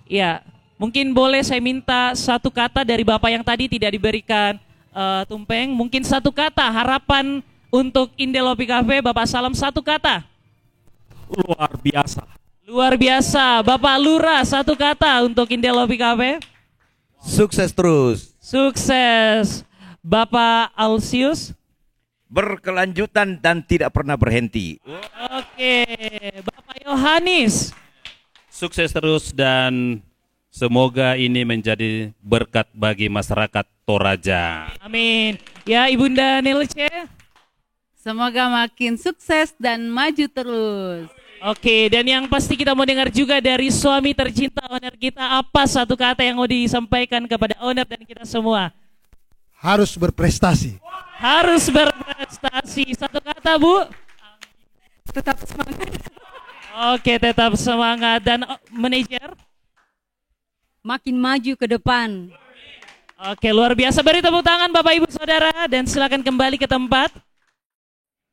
Ya, mungkin boleh saya minta satu kata dari Bapak yang tadi tidak diberikan tumpeng. Mungkin satu kata harapan untuk Indelopi Cafe, Bapak Salam, satu kata. Luar biasa. Luar biasa. Bapak Lurah, satu kata untuk Indelopi Cafe. Sukses terus. Sukses. Bapak Alsius. Berkelanjutan dan tidak pernah berhenti. Oke. Bapak Yohanes. Sukses terus dan semoga ini menjadi berkat bagi masyarakat Toraja. Amin. Ya, Ibunda Nelce. Semoga makin sukses dan maju terus. Oke, dan yang pasti kita mau dengar juga dari suami tercinta owner kita, apa satu kata yang mau disampaikan kepada owner dan kita semua? Harus berprestasi. Harus berprestasi. Satu kata, Bu. Tetap semangat. Oke, tetap semangat. Dan manajer? Makin maju ke depan. Oke, luar biasa. Beri tepuk tangan Bapak Ibu Saudara dan silakan kembali ke tempat.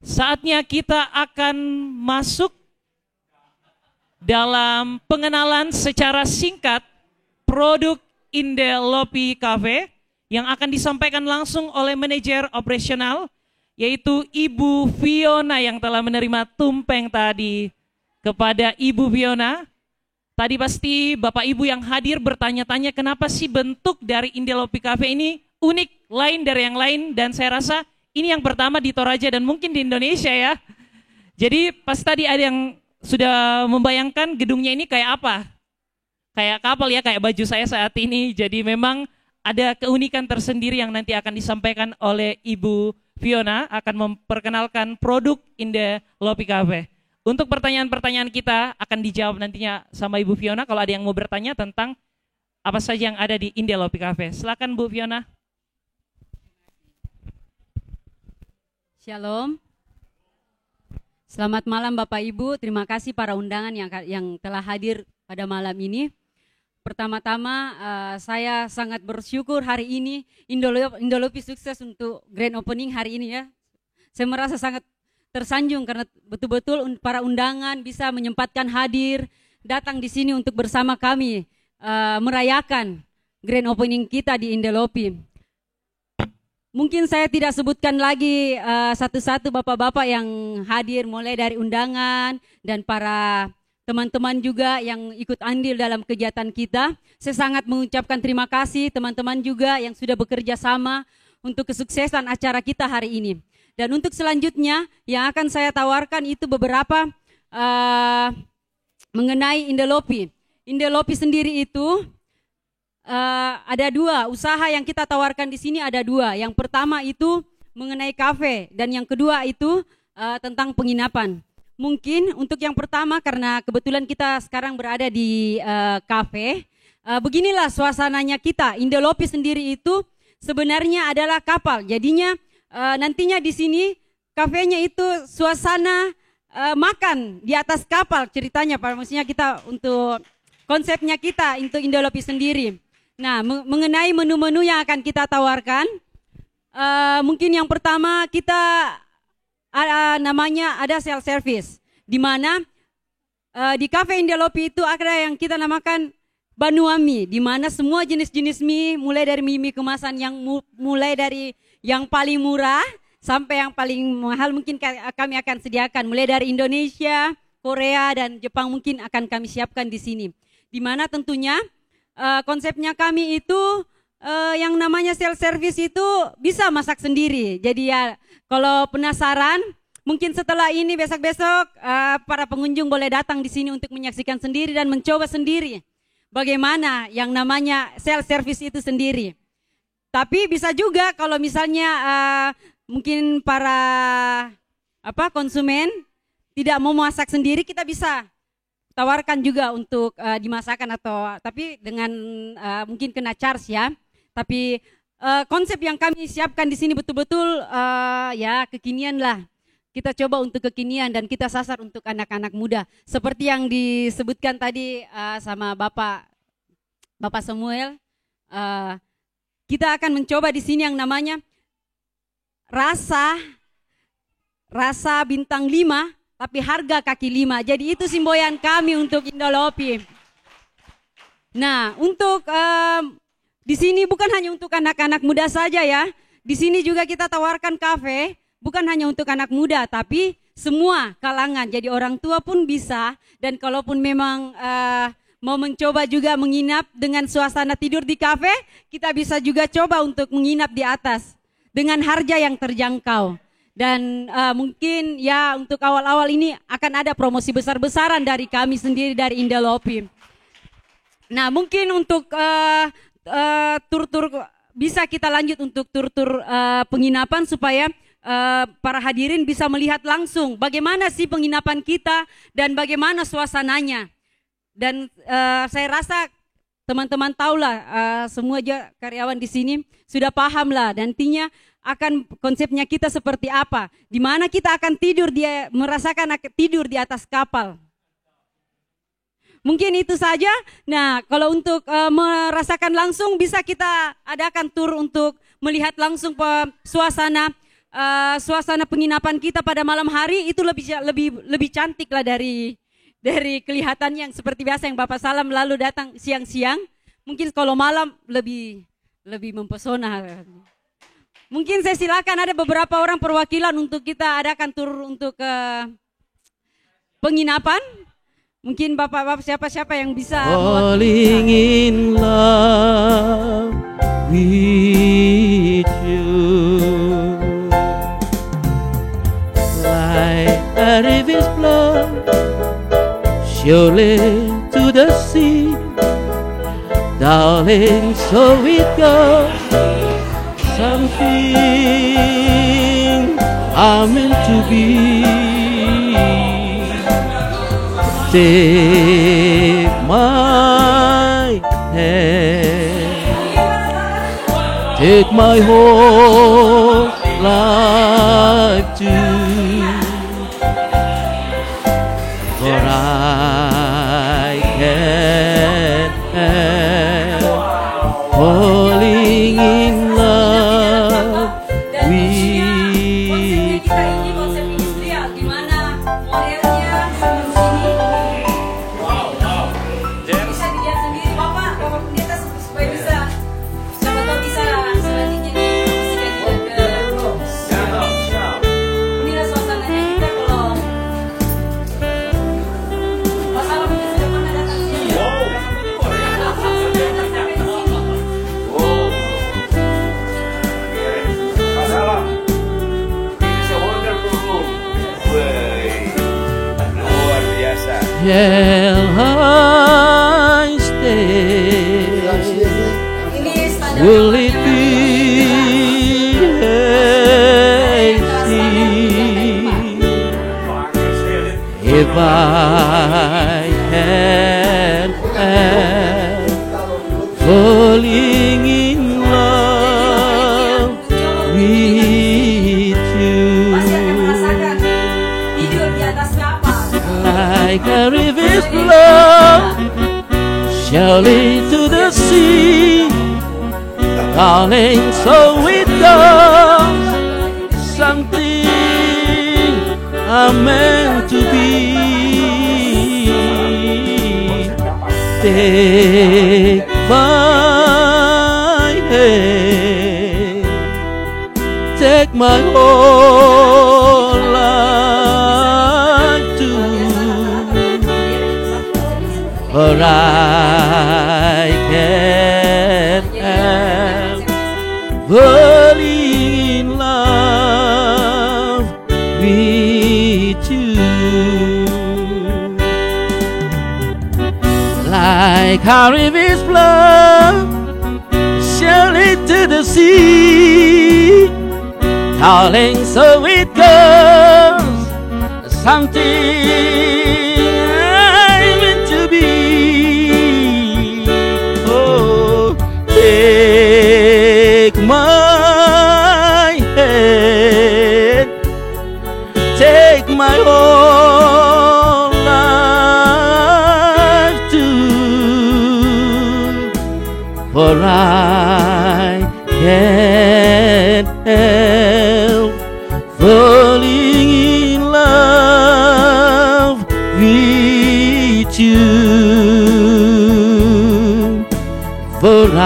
Saatnya kita akan masuk dalam pengenalan secara singkat produk Indelopi Cafe yang akan disampaikan langsung oleh manajer operasional yaitu Ibu Fiona yang telah menerima tumpeng tadi. Kepada Ibu Fiona, tadi pasti Bapak Ibu yang hadir bertanya-tanya kenapa sih bentuk dari Indelopi Cafe ini unik, lain dari yang lain, dan saya rasa ini yang pertama di Toraja dan mungkin di Indonesia ya. Jadi pas tadi ada yang sudah membayangkan gedungnya ini kayak apa? Kayak kapal ya, kayak baju saya saat ini. Jadi memang ada keunikan tersendiri yang nanti akan disampaikan oleh Ibu Fiona, akan memperkenalkan produk Indelopi Cafe. Untuk pertanyaan-pertanyaan kita akan dijawab nantinya sama Ibu Fiona kalau ada yang mau bertanya tentang apa saja yang ada di Indelopi Cafe. Silakan Bu Fiona. Shalom. Selamat malam Bapak Ibu, terima kasih para undangan yang telah hadir pada malam ini. Pertama-tama saya sangat bersyukur hari ini Indelopi sukses untuk grand opening hari ini ya. Saya merasa sangat tersanjung karena betul-betul para undangan bisa menyempatkan hadir, datang di sini untuk bersama kami merayakan grand opening kita di Indelopi. Mungkin saya tidak sebutkan lagi satu-satu bapak-bapak yang hadir mulai dari undangan dan para teman-teman juga yang ikut andil dalam kegiatan kita. Saya sangat mengucapkan terima kasih teman-teman juga yang sudah bekerja sama untuk kesuksesan acara kita hari ini. Dan untuk selanjutnya yang akan saya tawarkan itu beberapa mengenai Indelopi. Indelopi sendiri itu ada dua usaha yang kita tawarkan di sini, ada dua. Yang pertama itu mengenai kafe dan yang kedua itu tentang penginapan. Mungkin untuk yang pertama karena kebetulan kita sekarang berada di kafe, beginilah suasananya kita. Indelopi sendiri itu sebenarnya adalah kapal. Jadinya nantinya di sini kafenya itu suasana makan di atas kapal ceritanya, Pak. Maksudnya kita untuk konsepnya kita untuk Indolopi sendiri. Nah, mengenai menu-menu yang akan kita tawarkan, mungkin yang pertama kita namanya ada self service, di mana di Cafe Indolopi itu ada yang kita namakan Banua Mie, di mana semua jenis-jenis mie, mulai dari mie kemasan yang mulai dari yang paling murah sampai yang paling mahal mungkin kami akan sediakan, mulai dari Indonesia, Korea, dan Jepang mungkin akan kami siapkan di sini. Di mana tentunya konsepnya kami itu yang namanya self service itu bisa masak sendiri. Jadi ya kalau penasaran, mungkin setelah ini besok-besok para pengunjung boleh datang di sini untuk menyaksikan sendiri dan mencoba sendiri bagaimana yang namanya self service itu sendiri. Tapi bisa juga kalau misalnya mungkin para konsumen tidak mau masak sendiri, kita bisa tawarkan juga untuk dimasakkan tapi dengan mungkin kena charge ya. Tapi konsep yang kami siapkan di sini betul-betul ya kekinian lah. Kita coba untuk kekinian dan kita sasar untuk anak-anak muda. Seperti yang disebutkan tadi sama Bapak Samuel, kita akan mencoba di sini yang namanya rasa bintang 5 tapi harga kaki 5. Jadi itu semboyan kami untuk Indolopi. Nah, untuk di sini bukan hanya untuk anak-anak muda saja ya. Di sini juga kita tawarkan kafe bukan hanya untuk anak muda tapi semua kalangan. Jadi orang tua pun bisa, dan kalaupun memang mau mencoba juga menginap dengan suasana tidur di kafe, kita bisa juga coba untuk menginap di atas dengan harga yang terjangkau. Dan mungkin ya untuk awal-awal ini akan ada promosi besar-besaran dari kami sendiri dari Indolopi. Nah, mungkin untuk tur-tur bisa kita lanjut untuk tur-tur penginapan supaya para hadirin bisa melihat langsung bagaimana sih penginapan kita dan bagaimana suasananya. Dan saya rasa teman-teman tahulah, semua karyawan di sini sudah paham lah nantinya akan konsepnya kita seperti apa, di mana kita akan merasakan tidur di atas kapal. Mungkin itu saja. Nah, kalau untuk merasakan langsung bisa kita adakan tur untuk melihat langsung suasana penginapan kita pada malam hari. Itu lebih cantik lah dari kelihatan yang seperti biasa yang Bapak Salam lalu datang siang-siang. Mungkin kalau malam lebih mempesona. Mungkin saya silakan ada beberapa orang perwakilan untuk kita adakan tur untuk penginapan. Mungkin bapak-bapak siapa-siapa yang bisa. Falling in love with you, like a river's flow surely to the sea, darling, so it goes. Something I'm meant to be. Take my hand, take my whole life too, for I can't help falling in love with you. Bisa dilihat sendiri Bapak pendeta supaya bisa siapa tahu bisa selanjutnya inilah suasananya kita kalau masalah mungkin sudah pernah datang sini. Masalah it's a wonderful room. Luar biasa. Shall I stay? Will it be easy if I can falling in love with you? Pasti akan merasakan tidur di atas kapal. like a river's flow, surely to the sea, darling, so it goes. Something I'm meant to be. Take my hand, take my whole life too, for I can't help falling in love with you. Like how rivers flow surely to the sea, darling, so it goes. Something I'm meant to be. Oh, take my hand, take my whole life too, for I can't help falling in love with you, for I